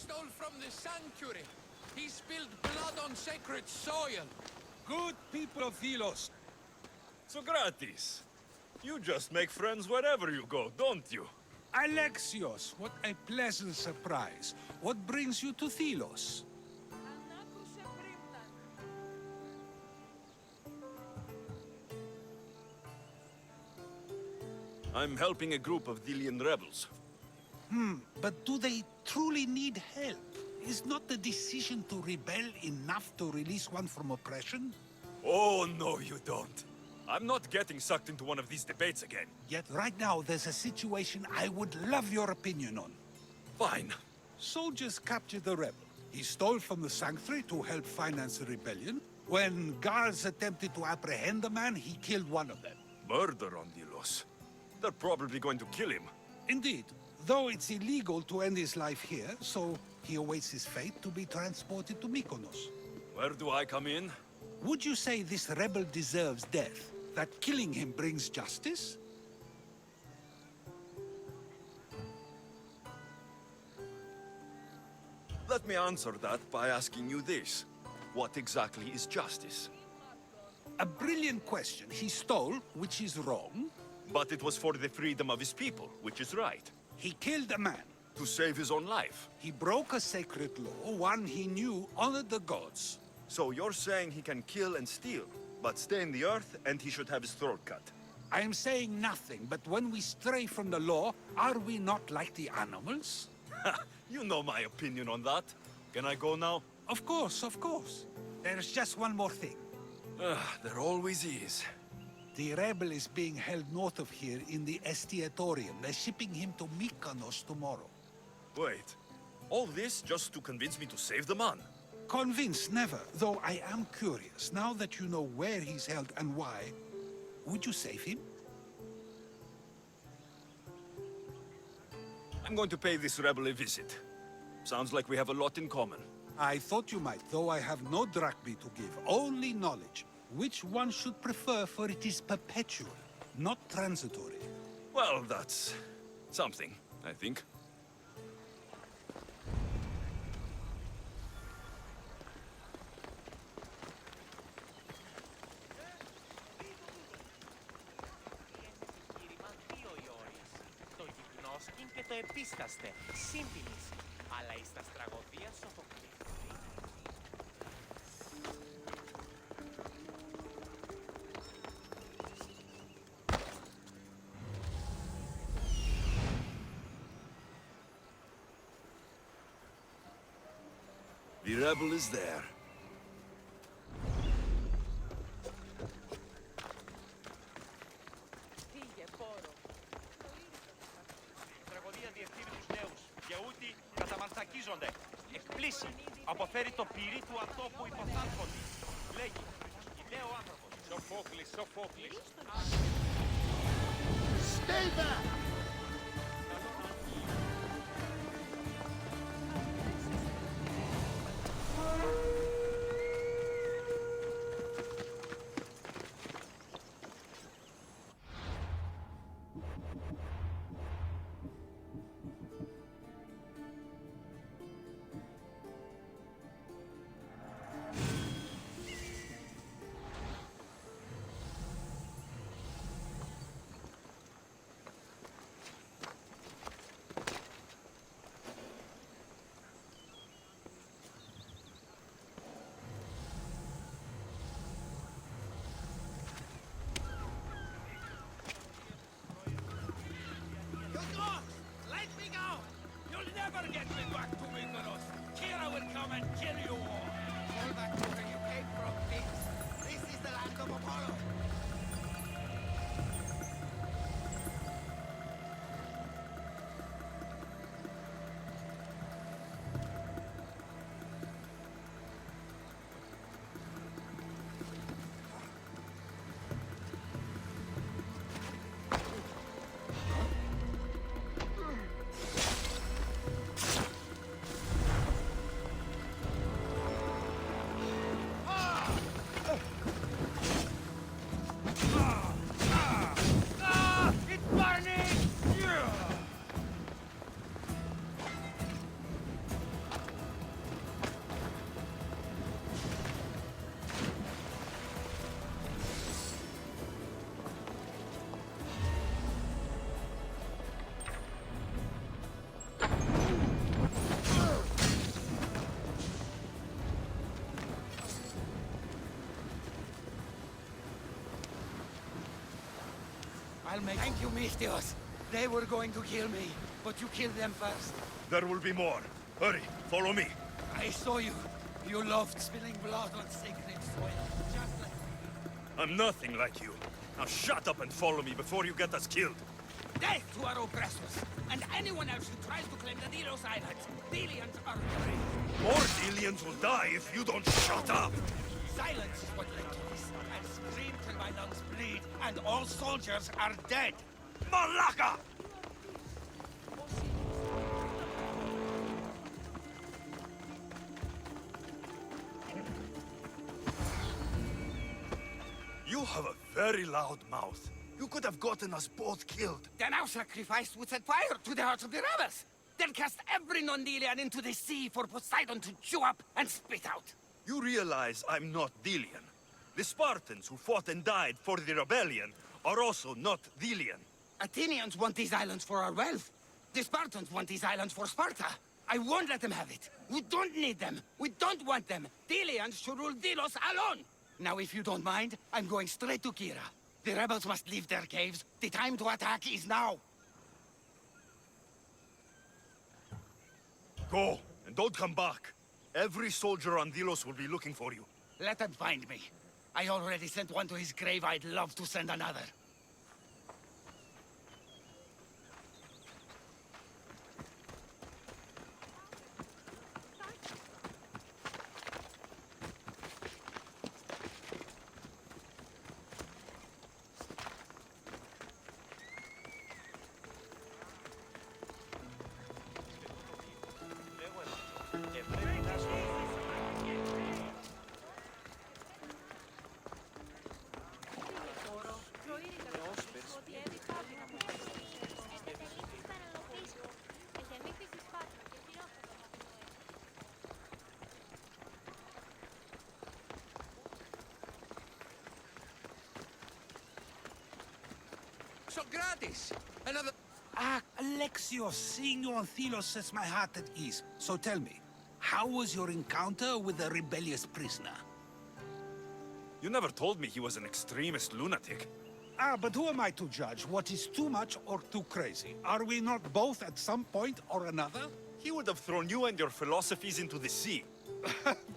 stole from the sanctuary. He spilled blood on sacred soil. Good people of Philos. Socrates, you just make friends wherever you go, don't you? Alexios, what a pleasant surprise. What brings you to Philos? I'm helping a group of Delian rebels. But do they truly need help? Is not the decision to rebel enough to release one from oppression? Oh, no, you don't. I'm not getting sucked into one of these debates again. Yet right now there's a situation I would love your opinion on. Fine. Soldiers captured the rebel. He stole from the sanctuary to help finance the rebellion. When guards attempted to apprehend the man, he killed one of them. Murder on Delos. They're probably going to kill him. Indeed. Though it's illegal to end his life here, so he awaits his fate to be transported to Mykonos. Where do I come in? Would you say this rebel deserves death? That killing him brings justice? Let me answer that by asking you this. What exactly is justice? A brilliant question. He stole, which is wrong. But it was for the freedom of his people, which is right. He killed a man. To save his own life. He broke a sacred law, one he knew honored the gods. So you're saying he can kill and steal, but stay in the earth and he should have his throat cut? I am saying nothing, but when we stray from the law, are we not like the animals? You know my opinion on that. Can I go now? Of course, of course. There's just one more thing. There always is. The rebel is being held north of here in the Estiatorium. They're shipping him to Mykonos tomorrow. Wait, all this just to convince me to save the man? Convinced, never. Though I am curious, now that you know where he's held and why, would you save him? I'm going to pay this rebel a visit. Sounds like we have a lot in common. I thought you might, though I have no drachmae to give, only knowledge. Which one should prefer, for it is perpetual, not transitory. Well, that's something, I think. Και το επίσταστε, σύμπινηση, αλλά εις τα στραγωδία Σοφοκλή. The rebel is there. Εκπλήσει. Αποφέρει το πυρί του ατόπου υποθάλποντη. Λέγει. Ιδέο άνθρωπος. Σοφόκλης, Σοφόκλης. Stay back! I'll make... Thank you, Mistios. They were going to kill me, but you killed them first. There will be more. Hurry, follow me. I saw you. You loved spilling blood on sacred soil, just like... I'm nothing like you. Now shut up and follow me before you get us killed. Death to our oppressors, and anyone else who tries to claim the Delos Islands. Delians are free. More Delians will die if you don't shut up. Silence is what led to this. I'll scream till my lungs bleed, and all soldiers are dead. Malaka! You have a very loud mouth. You could have gotten us both killed. Then our sacrifice would set fire to the hearts of the rebels. Then cast every non-Delian into the sea for Poseidon to chew up and spit out. You realize I'm not Delian. The Spartans who fought and died for the rebellion are also not Delian. Athenians want these islands for our wealth. The Spartans want these islands for Sparta. I won't let them have it. We don't need them. We don't want them. Delians should rule Delos alone. Now, if you don't mind, I'm going straight to Kira. The rebels must leave their caves. The time to attack is now. Go, and don't come back. Every soldier on Delos will be looking for you. Let them find me. I already sent one to his grave. I'd love to send another. Socrates! Another... Ah, Alexios, seeing you on Thelos sets my heart at ease. So tell me, how was your encounter with the rebellious prisoner? You never told me he was an extremist lunatic. Ah, but who am I to judge what is too much or too crazy? Are we not both at some point or another? He would have thrown you and your philosophies into the sea.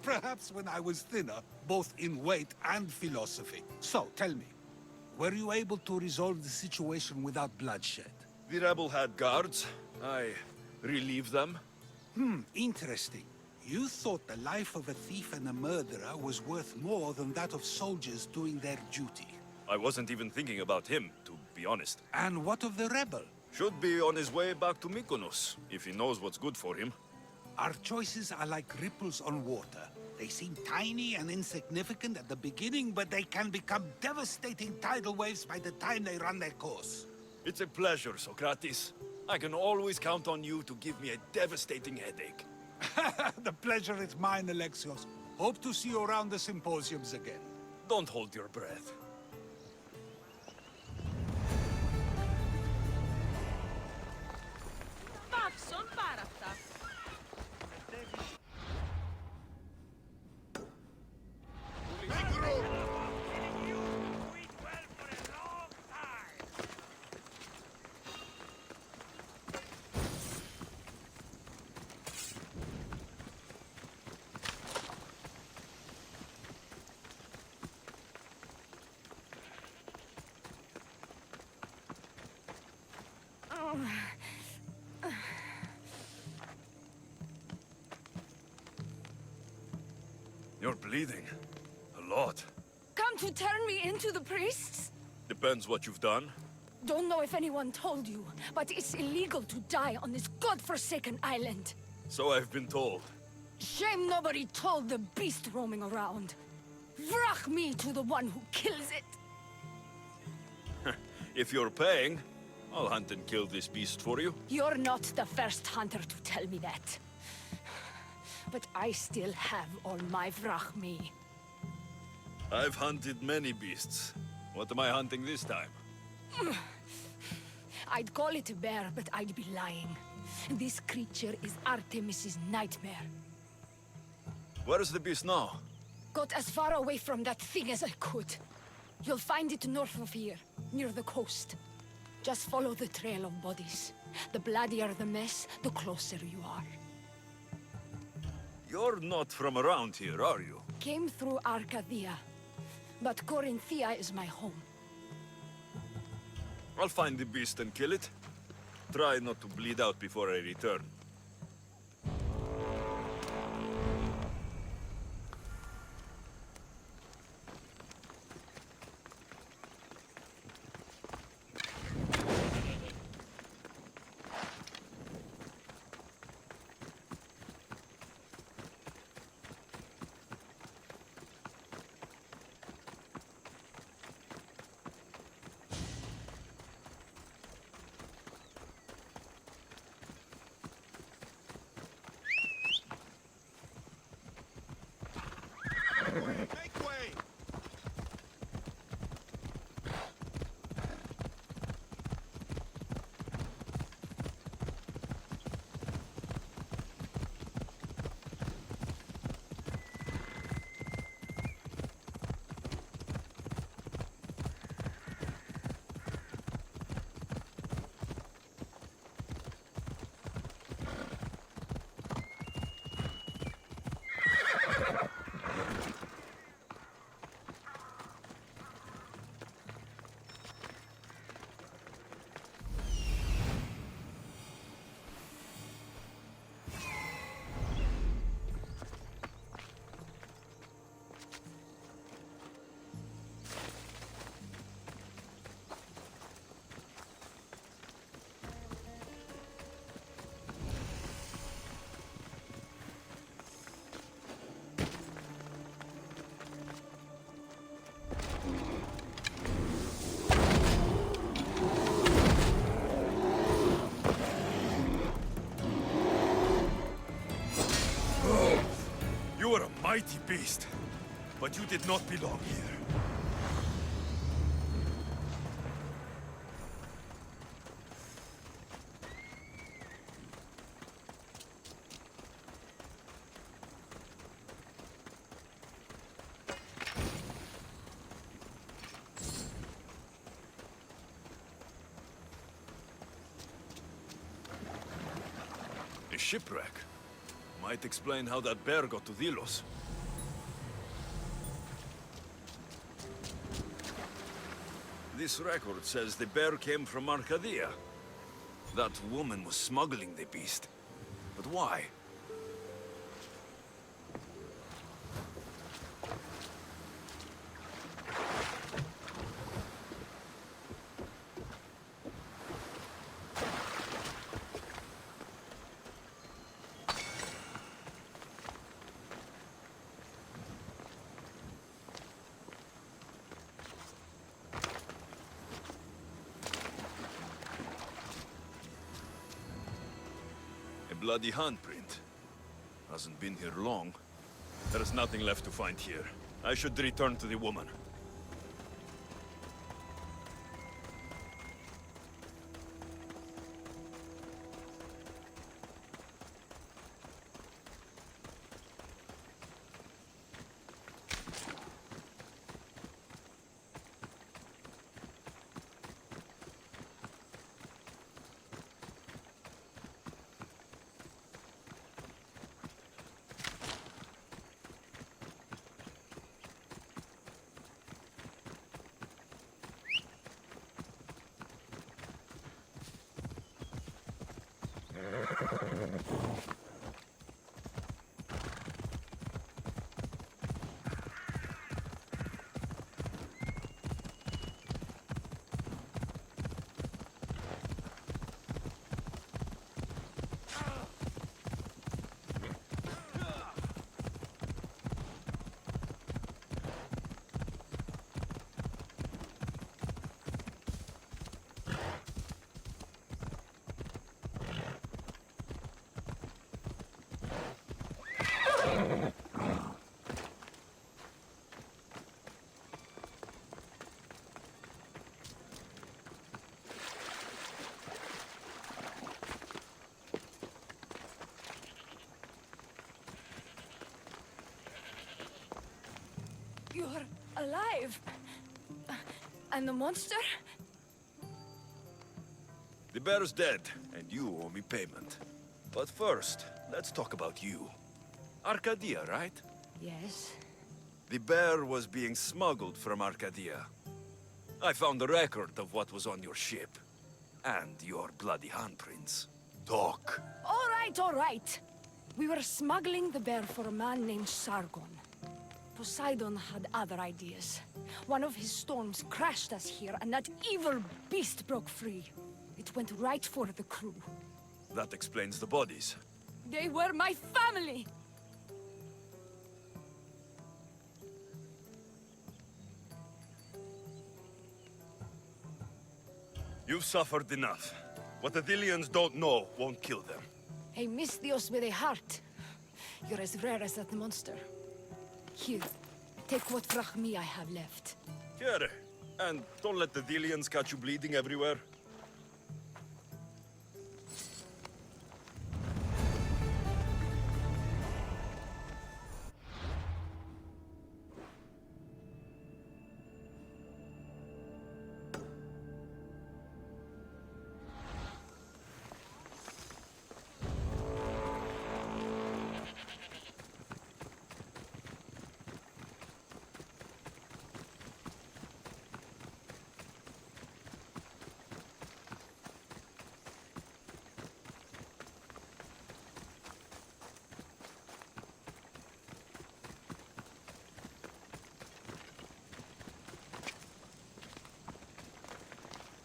Perhaps when I was thinner, both in weight and philosophy. So, tell me, were you able to resolve the situation without bloodshed? The rebel had guards. I relieved them. Interesting. You thought the life of a thief and a murderer was worth more than that of soldiers doing their duty. I wasn't even thinking about him, to be honest. And what of the rebel? Should be on his way back to Mykonos, if he knows what's good for him. Our choices are like ripples on water. They seem tiny and insignificant at the beginning, but they can become devastating tidal waves by the time they run their course. It's a pleasure, Socrates. I can always count on you to give me a devastating headache. The pleasure is mine, Alexios. Hope to see you around the symposiums again. Don't hold your breath. Παύσον πάρα αυτά. You're bleeding. A lot. Come to turn me into the priests? Depends what you've done. Don't know if anyone told you, but it's illegal to die on this godforsaken island. So I've been told. Shame nobody told the beast roaming around. Vrach me to the one who kills it. If you're paying, I'll hunt and kill this beast for you. You're not the first hunter to tell me that. But I still have all my vrach me. I've hunted many beasts. What am I hunting this time? I'd call it a bear, but I'd be lying. This creature is Artemis's nightmare. Where is the beast now? Got as far away from that thing as I could. You'll find it north of here, near the coast. Just follow the trail of bodies. The bloodier the mess, the closer you are. You're not from around here, are you? Came through Arcadia, but Corinthia is my home. I'll find the beast and kill it. Try not to bleed out before I return. Make way! You are a mighty beast, but you did not belong here. A shipwreck. Might explain how that bear got to Delos. This record says the bear came from Arcadia. That woman was smuggling the beast. But why? Bloody handprint. Hasn't been here long. There is nothing left to find here. I should return to the woman. You're alive! And the monster? bear's dead, and you owe me payment. But first, let's talk about you. Arcadia, right? Yes? The bear was being smuggled from Arcadia. I found the record of what was on your ship. And your bloody handprints. Talk. All right. We were smuggling the bear for a man named Sargon. Poseidon had other ideas. One of his storms crashed us here, and that evil beast broke free. It went right for the crew. That explains the bodies. They were my family! You've suffered enough. What the Dilians don't know won't kill them. A Misthios with a heart. You're as rare as that monster. Here, take what Frachmi I have left. Here. And don't let the Dilians catch you bleeding everywhere.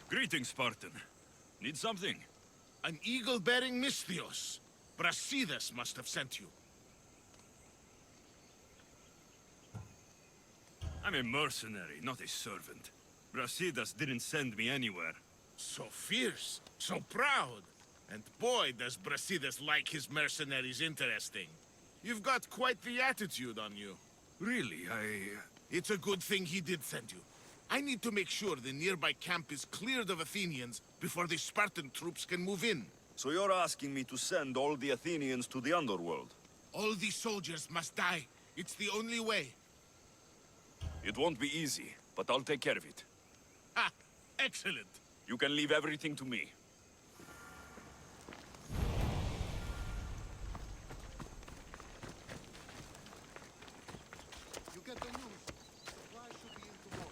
Greetings, Spartan. Need something? An eagle-bearing Misthios. Brasidas must have sent you. I'm a mercenary, not a servant. Brasidas didn't send me anywhere. So fierce, so proud. And boy, does Brasidas like his mercenaries interesting. You've got quite the attitude on you. Really, It's a good thing he did send you. I need to make sure the nearby camp is cleared of Athenians before the Spartan troops can move in. So you're asking me to send all the Athenians to the underworld? All these soldiers must die. It's the only way. It won't be easy, but I'll take care of it. Ha! Excellent. You can leave everything to me. You get the news. Supplies should be in tomorrow.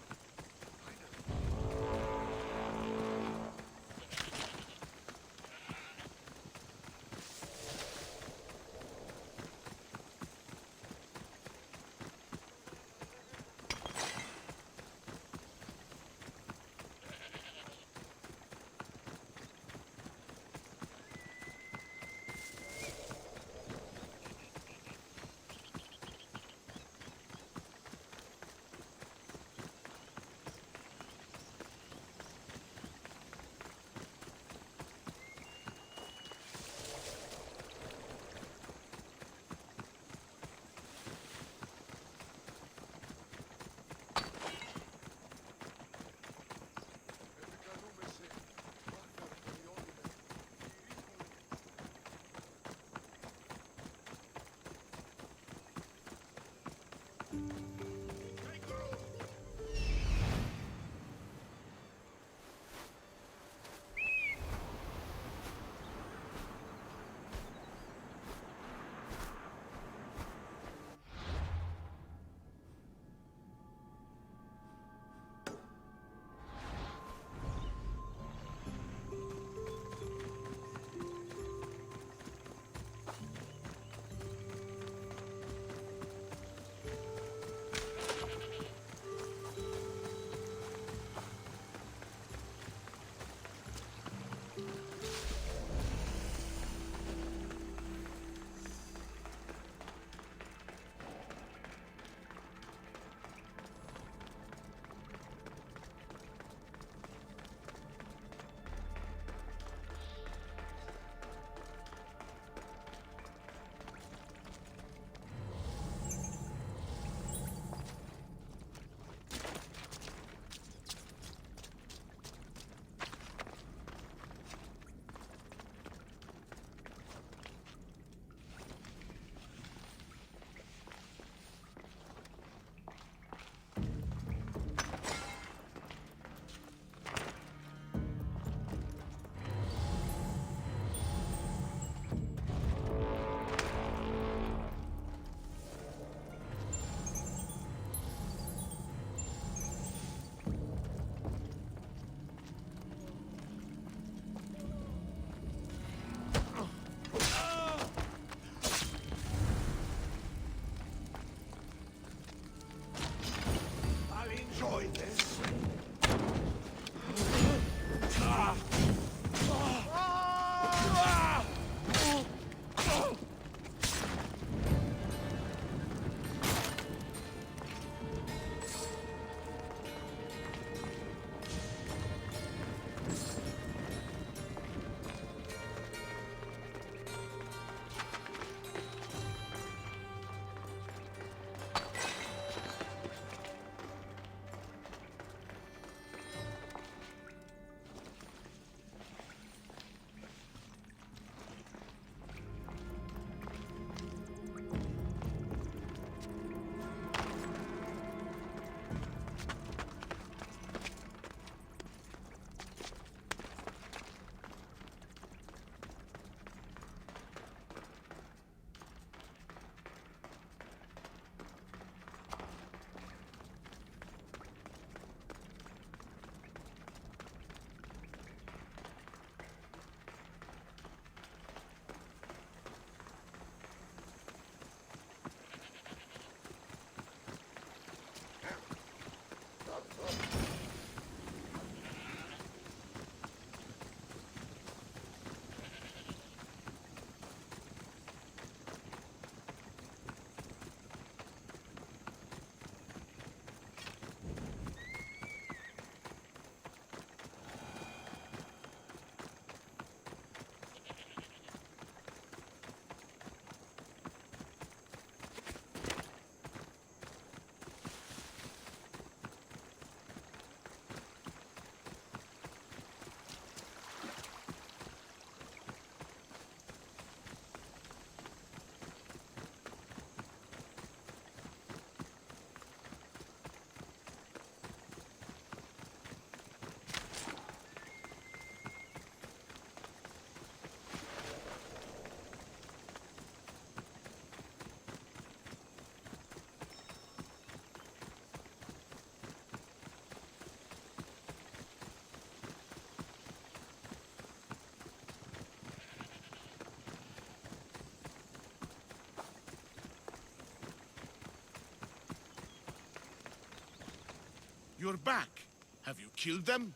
You're back. Have you killed them?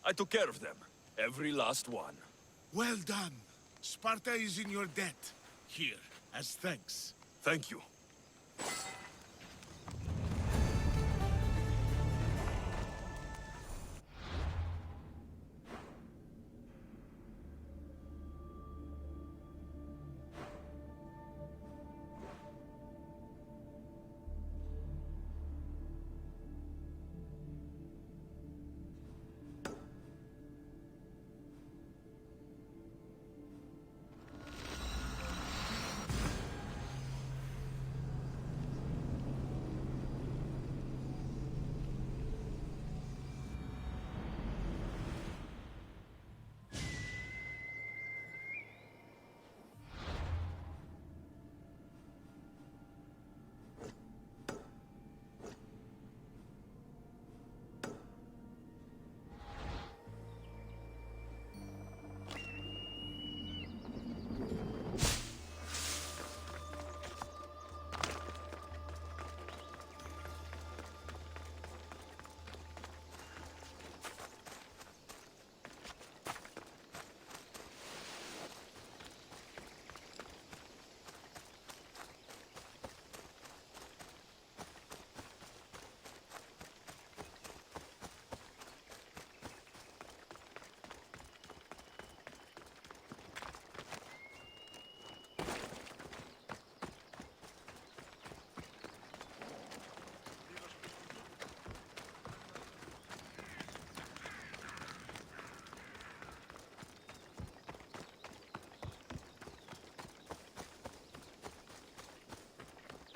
I took care of them. Every last one. Well done. Sparta is in your debt. Here, as thanks. Thank you.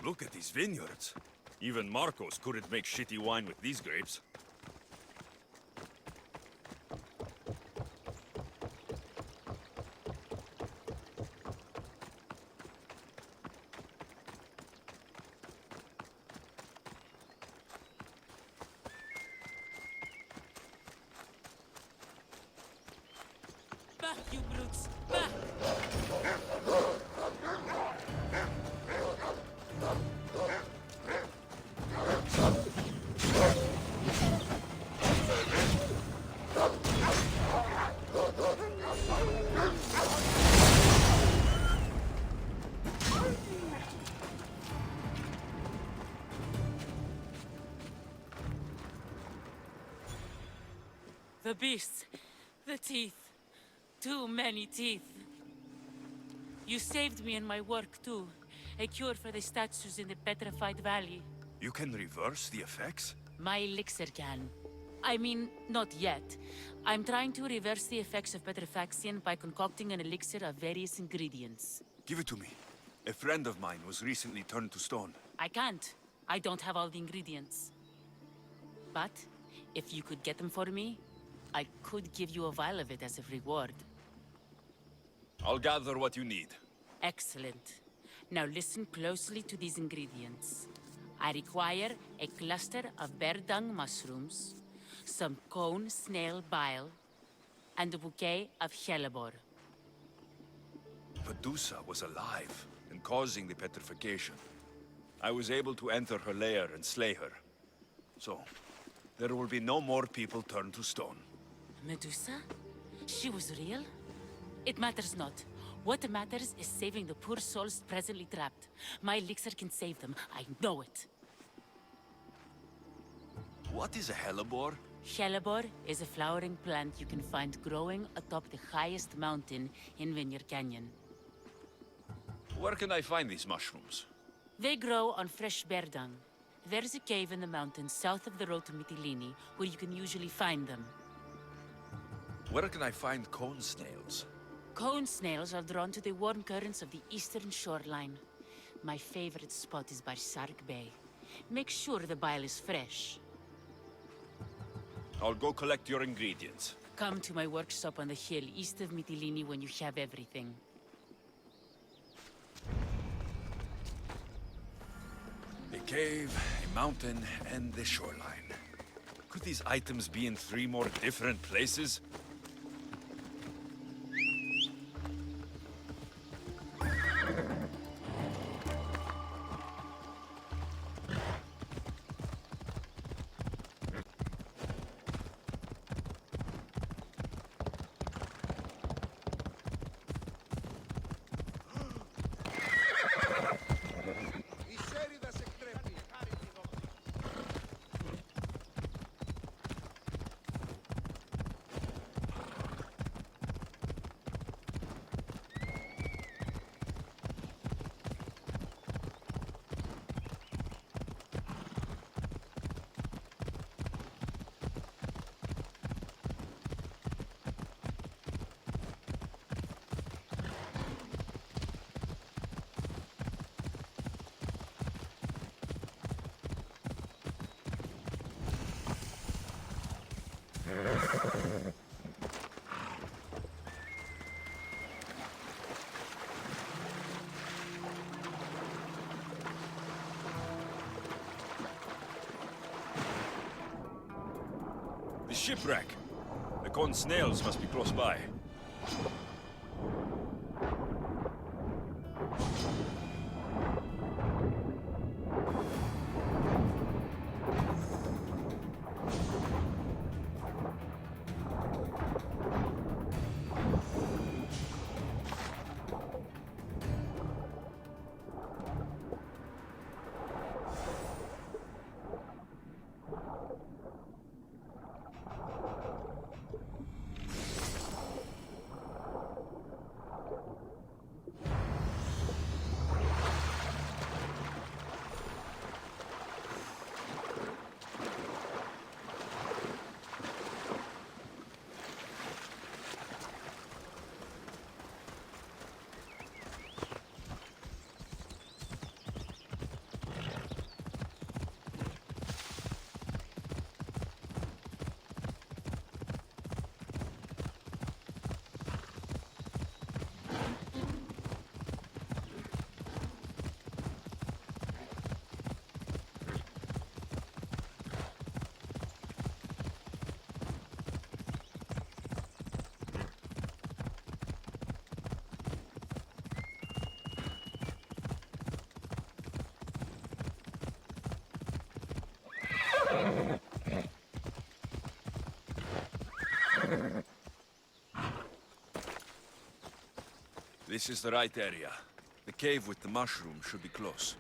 Look at these vineyards. Even Marcos couldn't make shitty wine with these grapes. Back, you brutes! Back! The beasts. The teeth. Too many teeth. You saved me in my work, too. A cure for the statues in the Petrified Valley. You can reverse the effects? My elixir can. I mean, not yet. I'm trying to reverse the effects of petrifaction by concocting an elixir of various ingredients. Give it to me. A friend of mine was recently turned to stone. I can't. I don't have all the ingredients. But, if you could get them for me, I could give you a vial of it as a reward. I'll gather what you need. Excellent. Now listen closely to these ingredients. I require a cluster of bear dung mushrooms, some cone snail bile, and a bouquet of hellebore. Medusa was alive and causing the petrification. I was able to enter her lair and slay her. So, there will be no more people turned to stone. Medusa? She was real? It matters not. What matters is saving the poor souls presently trapped. My elixir can save them. I know it. What is a hellebore? Hellebore is a flowering plant you can find growing atop the highest mountain in Vineyard Canyon. Where can I find these mushrooms? They grow on fresh bear dung. There's a cave in the mountains south of the road to Mytilene where you can usually find them. Where can I find cone snails? Cone snails are drawn to the warm currents of the eastern shoreline. My favorite spot is by Sark Bay. Make sure the bile is fresh. I'll go collect your ingredients. Come to my workshop on the hill east of Mytilene when you have everything. A cave, a mountain, and the shoreline. Could these items be in 3 more different places? shipwreck. The con snails must be close by. This is the right area. The cave with the mushroom should be close.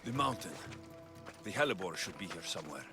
The mountain. The hellebore should be here somewhere.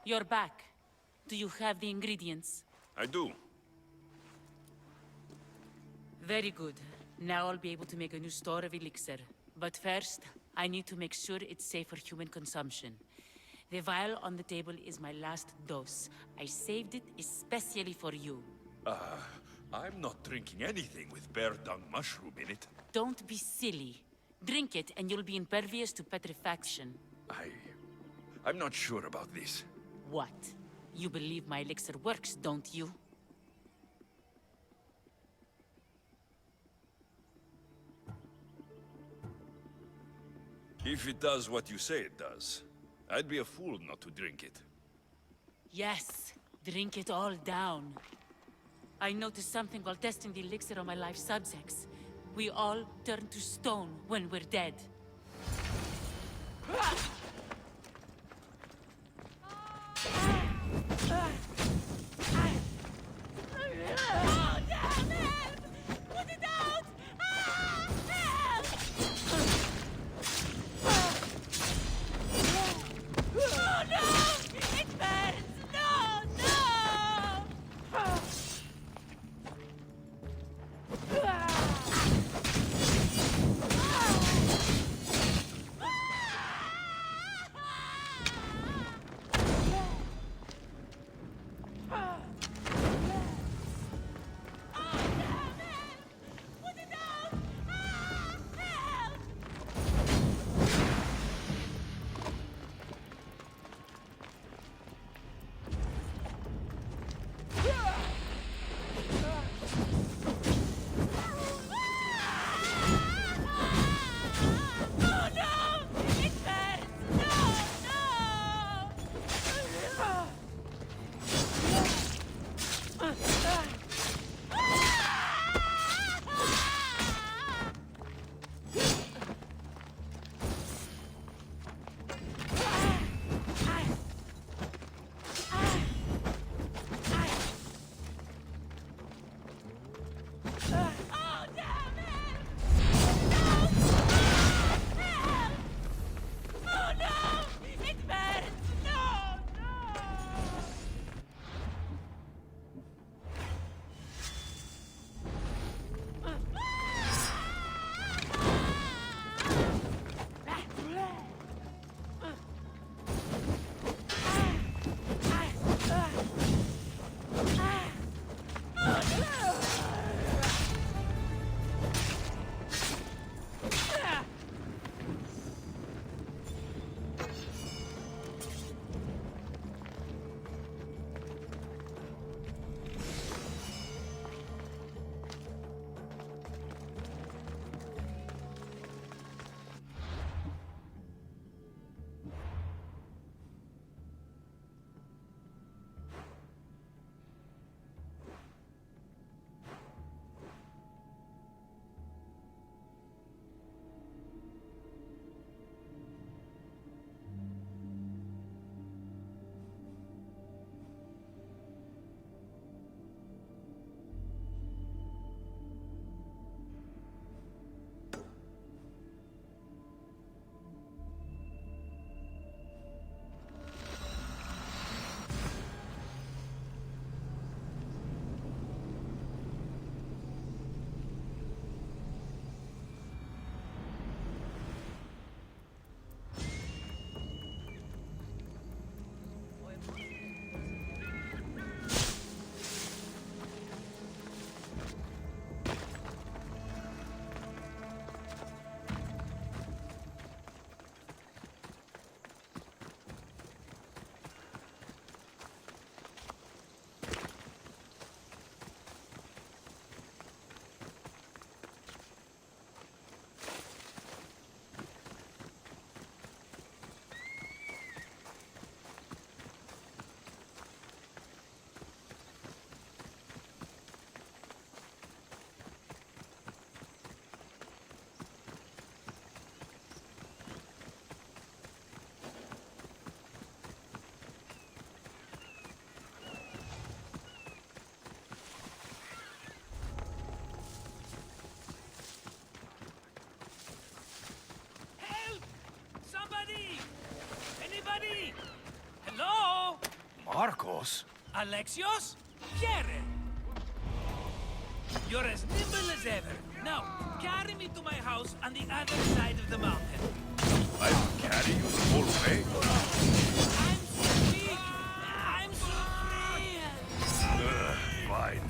You're back. Do you have the ingredients? I do. Very good. Now I'll be able to make a new store of elixir. But first, I need to make sure it's safe for human consumption. The vial on the table is my last dose. I saved it especially for you. I'm not drinking anything with bear dung mushroom in it. Don't be silly. Drink it and you'll be impervious to petrifaction. I'm not sure about this. What? You believe my elixir works, don't you? If it does what you say it does, I'd be a fool not to drink it. Yes, drink it all down. I noticed something while testing the elixir on my life subjects. We all turn to stone when we're dead. Oh, damn it! Put it out! Ah! Help! Oh, no! It burns! No! No! Somebody! Anybody? Hello? Marcos? Alexios? Pierre! You're as nimble as ever. Now, carry me to my house on the other side of the mountain. I'll carry you the whole way. I'm so weak! I'm so frail! Fine.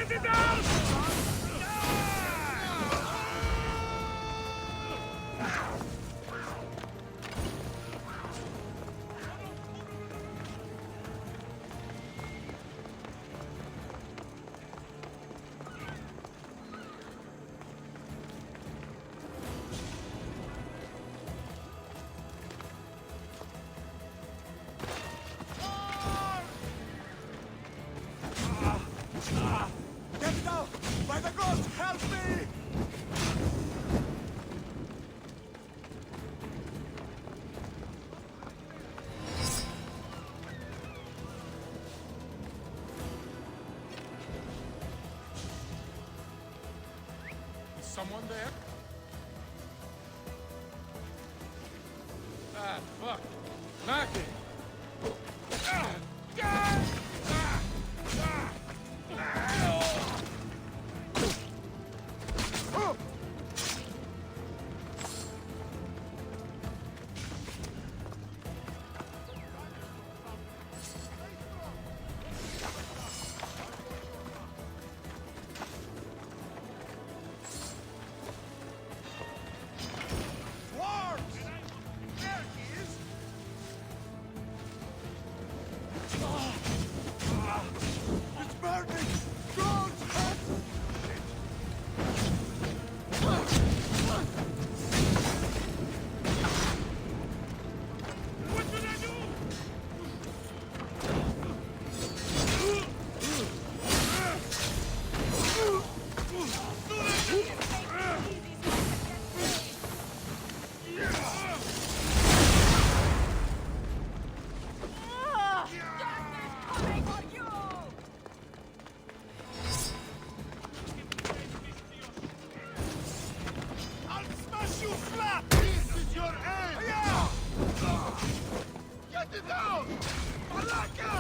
Get it out! By the gods, help me! Is someone there? Ah, fuck. Knock it! It's burning! Don't help! What should I do? I'll smash you flat! This is your end! Yeah! Get it down! Malaka!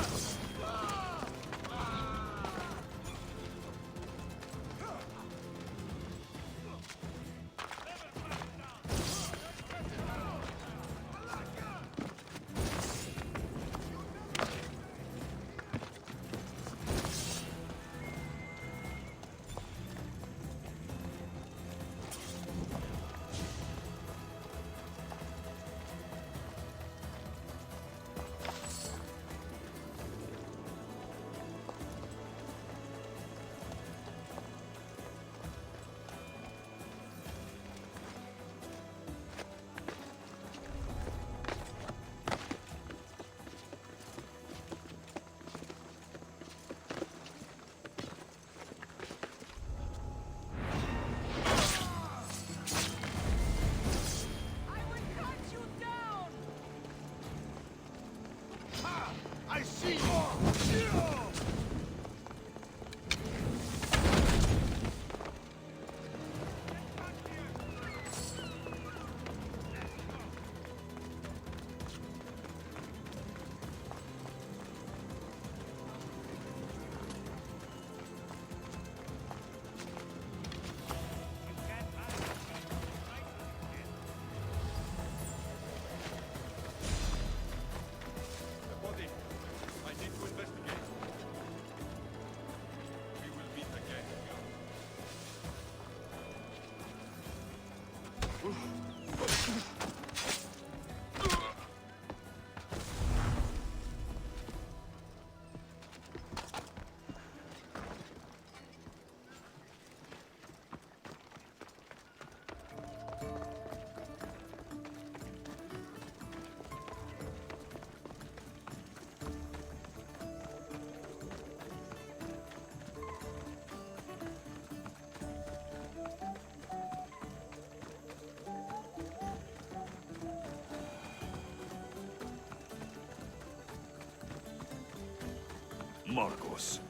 Marcos,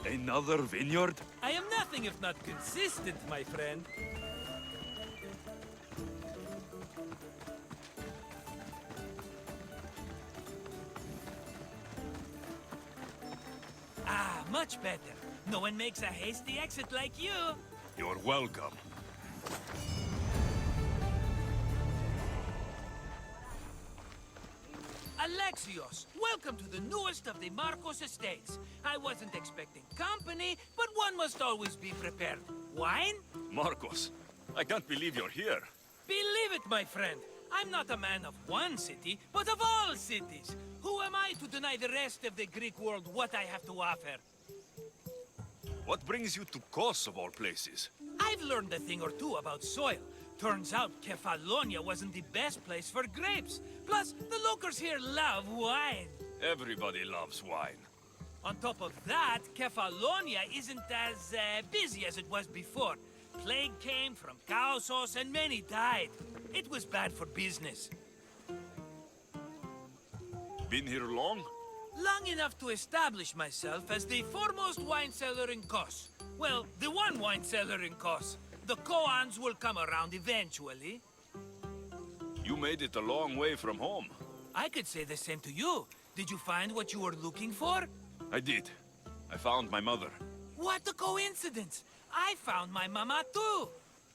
another vineyard? I am nothing if not consistent, my friend. Ah, much better. No one makes a hasty exit like you. You're welcome. Alexios, welcome to the newest of the Marcos estates. I wasn't expecting company, but one must always be prepared. Wine? Marcos, I can't believe you're here. Believe it, my friend. I'm not a man of one city, but of all cities. Who am I to deny the rest of the Greek world what I have to offer? What brings you to Kos, of all places? I've learned a thing or two about soil. Turns out Kefalonia wasn't the best place for grapes. Plus, the locals here love wine. Everybody loves wine. On top of that, Kefalonia isn't as busy as it was before. Plague came from Chaosos and many died. It was bad for business. Been here long? Long enough to establish myself as the foremost wine seller in Kos. Well, the one wine seller in Kos. The koans will come around eventually. You made it a long way from home. I could say the same to you. Did you find what you were looking for? I did. I found my mother. What a coincidence! I found my mama too.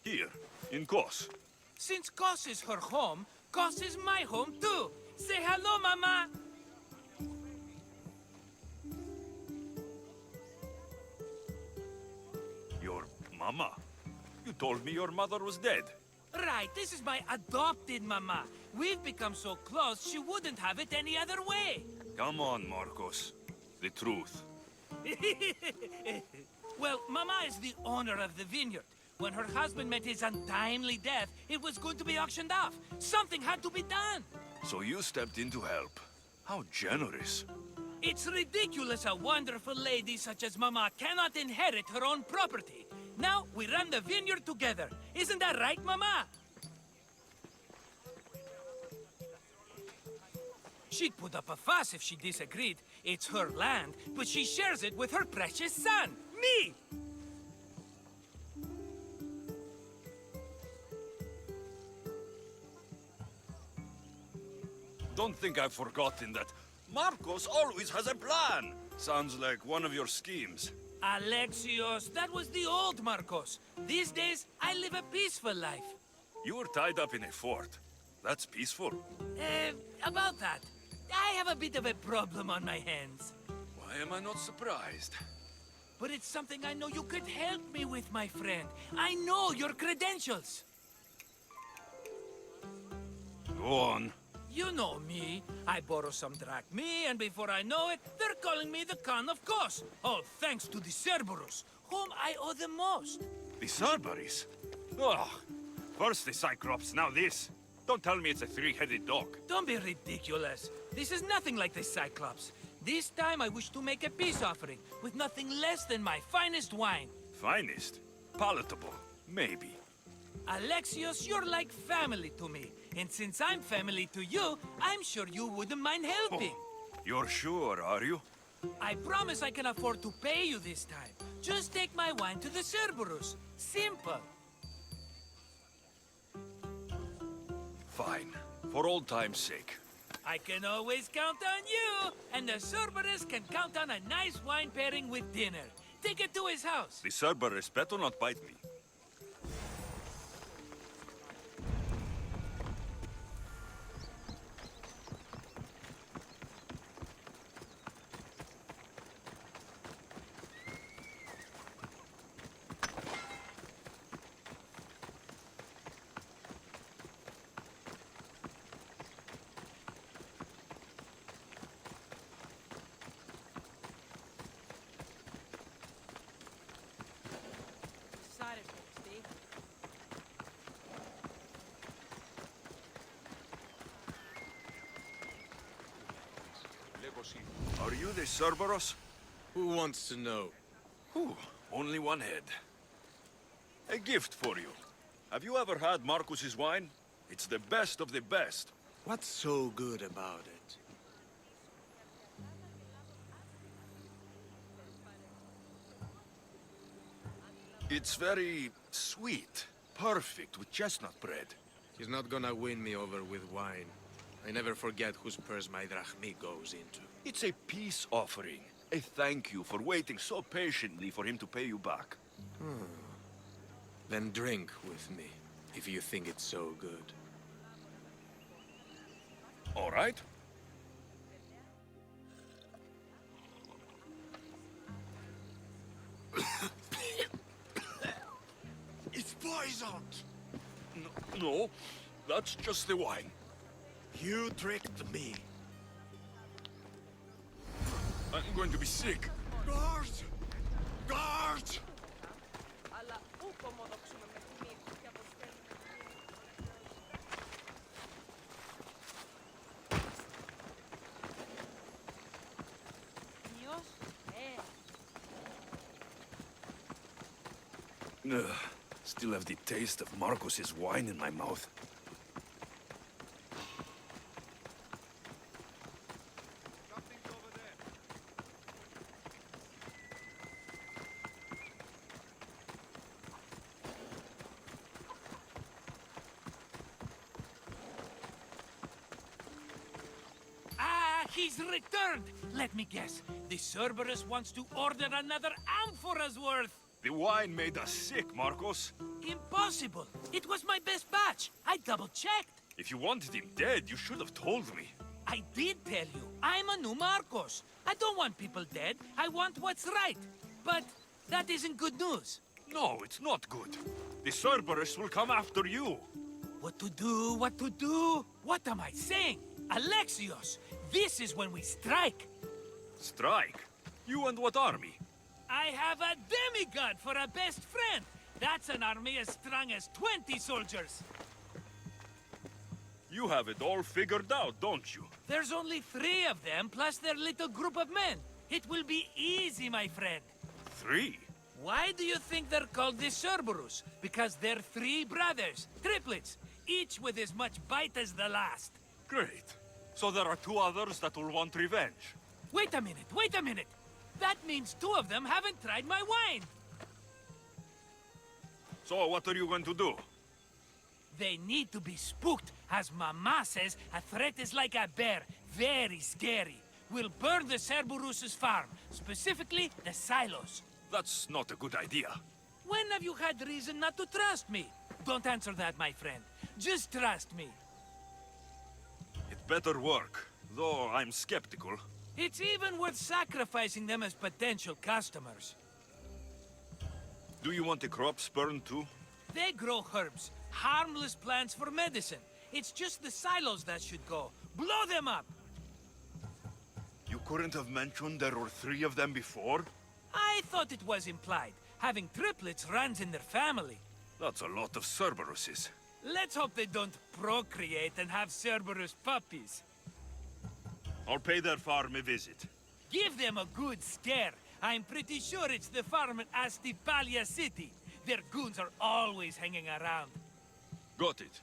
Here, in Kos. Since Kos is her home, Kos is my home too. Say hello, mama. Your mama? You told me your mother was dead. Right, this is my adopted mama. We've become so close, she wouldn't have it any other way. Come on, Marcos. The truth. Well, mama is the owner of the vineyard. When her husband met his untimely death, it was going to be auctioned off. Something had to be done. So you stepped in to help. How generous. It's ridiculous a wonderful lady such as mama cannot inherit her own property. Now, we run the vineyard together. Isn't that right, mama? She'd put up a fuss if she disagreed. It's her land, but she shares it with her precious son, me! Don't think I've forgotten that Marcos always has a plan. Sounds like one of your schemes. Alexios, that was the old Marcos. These days, I live a peaceful life. You were tied up in a fort. That's peaceful. About that. I have a bit of a problem on my hands. Why am I not surprised? But it's something I know you could help me with, my friend. I know your credentials. Go on. You know me. I borrow some drachmae, and before I know it, they're calling me the Khan of Kos. All thanks to the Cerberus, whom I owe the most. The Cerberus? Oh, first the Cyclops, now this. Don't tell me it's a three-headed dog. Don't be ridiculous. This is nothing like the Cyclops. This time I wish to make a peace offering, with nothing less than my finest wine. Finest? Palatable, maybe. Alexios, you're like family to me. And since I'm family to you, I'm sure you wouldn't mind helping. Oh, you're sure, are you? I promise I can afford to pay you this time. Just take my wine to the Cerberus. Simple. Fine. For old time's sake. I can always count on you. And the Cerberus can count on a nice wine pairing with dinner. Take it to his house. The Cerberus better not bite me. Are you the Cerberus? Who wants to know? Whew, only one head. A gift for you. Have you ever had Marcus's wine? It's the best of the best. What's so good about it? It's very sweet. Perfect with chestnut bread. He's not gonna win me over with wine. I never forget whose purse my drachmi goes into. It's a peace offering. A thank you for waiting so patiently for him to pay you back. Then drink with me, if you think it's so good. All right. It's poisoned! No, that's just the wine. You tricked me. I'm going to be sick. Guards! Guards! Αλλά ούκ ομοδοξούμε με τη μύτη και αποστέλνουμε. Νιώσ, Still have the taste of Marcos's wine in my mouth. He's returned! Let me guess. The Cerberus wants to order another amphora's worth! The wine made us sick, Marcos. Impossible! It was my best batch! I double-checked! If you wanted him dead, you should have told me. I did tell you. I'm a new Marcos. I don't want people dead. I want what's right. But that isn't good news. No, it's not good. The Cerberus will come after you. What to do? What to do? What am I saying? Alexios, this is when we strike. Strike? You and what army? I have a demigod for a best friend. That's an army as strong as 20 soldiers. You have it all figured out, don't you? There's only 3 of them, plus their little group of men. It will be easy, my friend. 3? Why do you think they're called the Cerberus? Because they're 3 brothers, triplets, each with as much bite as the last. Great. So there are 2 others that will want revenge. Wait a minute, wait a minute. That means 2 of them haven't tried my wine. So what are you going to do? They need to be spooked. As Mama says, a threat is like a bear. Very scary. We'll burn the Cerberus's farm, specifically the silos. That's not a good idea. When have you had reason not to trust me? Don't answer that, my friend. Just trust me. It better work, though I'm skeptical. It's even worth sacrificing them as potential customers. Do you want the crops burned too? They grow herbs, harmless plants for medicine. It's just the silos that should go. Blow them up! You couldn't have mentioned there were 3 of them before? I thought it was implied. Having triplets runs in their family. That's a lot of Cerberuses. Let's hope they don't procreate and have Cerberus puppies. I'll pay their farm a visit. Give them a good scare. I'm pretty sure it's the farm in Astipalia City. Their goons are always hanging around. Got it.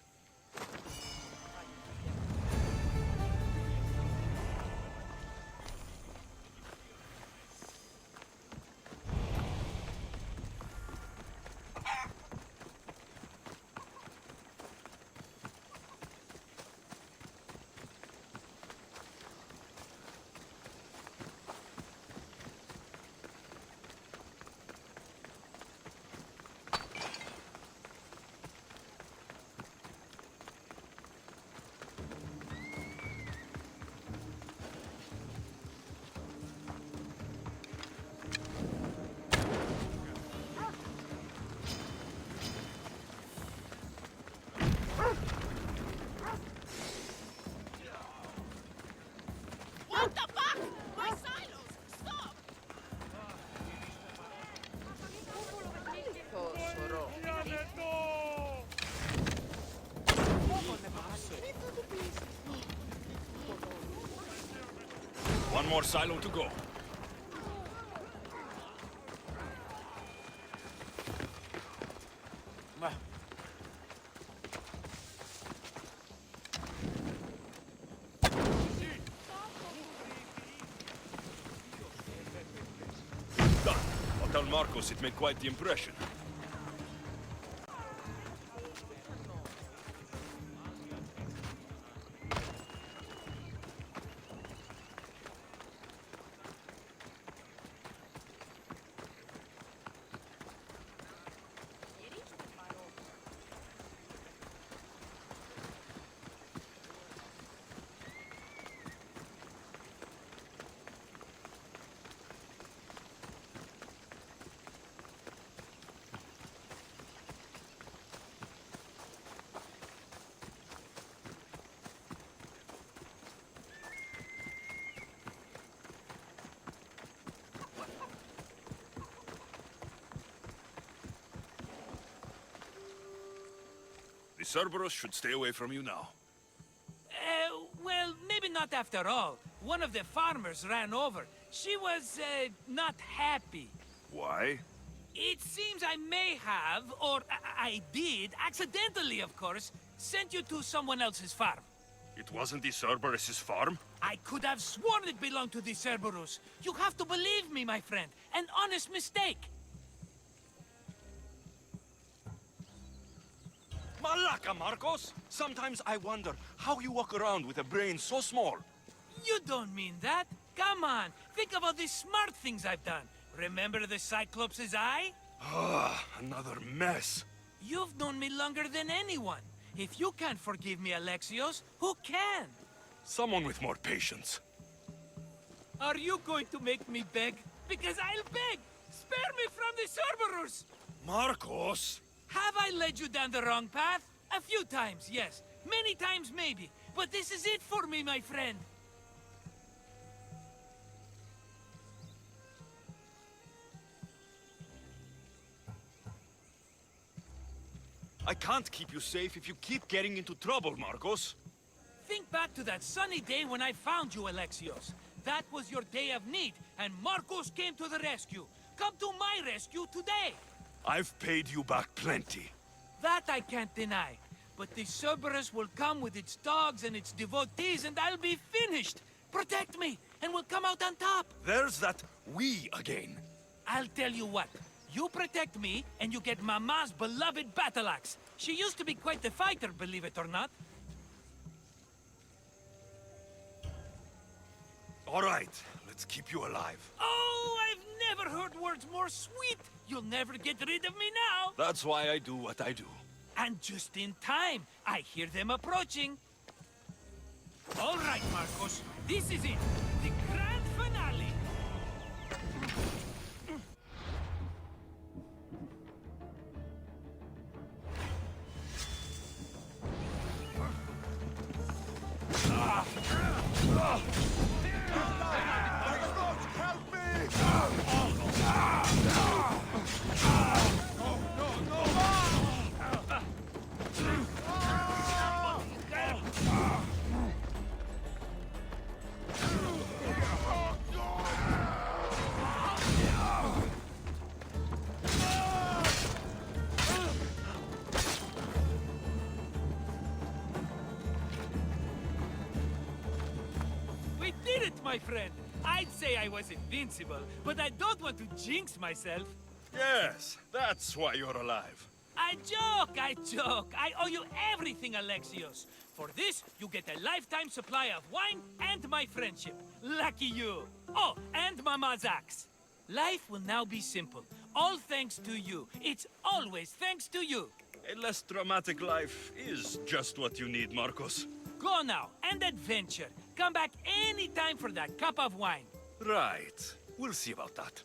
What the fuck? My silos! Stop! One more silo to go. Done. I'll tell Marcos it made quite the impression. Cerberus should stay away from you now. Well, maybe not after all. One of the farmers ran over. She was, not happy. Why? It seems I may have, or I did, accidentally of course, sent you to someone else's farm. It wasn't the Cerberus's farm? I could have sworn it belonged to the Cerberus. You have to believe me, my friend. An honest mistake. Malaka, Marcos! Sometimes I wonder how you walk around with a brain so small. You don't mean that. Come on, think of all the smart things I've done. Remember the Cyclops' eye? Ah, another mess. You've known me longer than anyone. If you can't forgive me, Alexios, who can? Someone with more patience. Are you going to make me beg? Because I'll beg! Spare me from the Cerberus! Marcos! Have I led you down the wrong path? A few times, yes. Many times, maybe. But this is it for me, my friend. I can't keep you safe if you keep getting into trouble, Marcos. Think back to that sunny day when I found you, Alexios. That was your day of need, and Marcos came to the rescue. Come to my rescue today. I've paid you back plenty. That I can't deny. But the Cerberus will come with its dogs and its devotees, and I'll be finished. Protect me, and we'll come out on top. There's that we again. I'll tell you what. You protect me, and you get Mama's beloved battle axe. She used to be quite the fighter, believe it or not. All right, let's keep you alive. Oh, I've never heard words more sweet. You'll never get rid of me now. That's why I do what I do. And just in time. I hear them approaching. All right, Marcos. This is it. The grand finale. We did it, my friend! I'd say I was invincible, but I don't want to jinx myself. Yes, that's why you're alive. I joke, I joke. I owe you everything, Alexios. For this, you get a lifetime supply of wine and my friendship. Lucky you. Oh, and Mama's axe. Life will now be simple. All thanks to you. It's always thanks to you. A less dramatic life is just what you need, Marcos. Go now, and adventure. Come back any time for that cup of wine. Right. We'll see about that.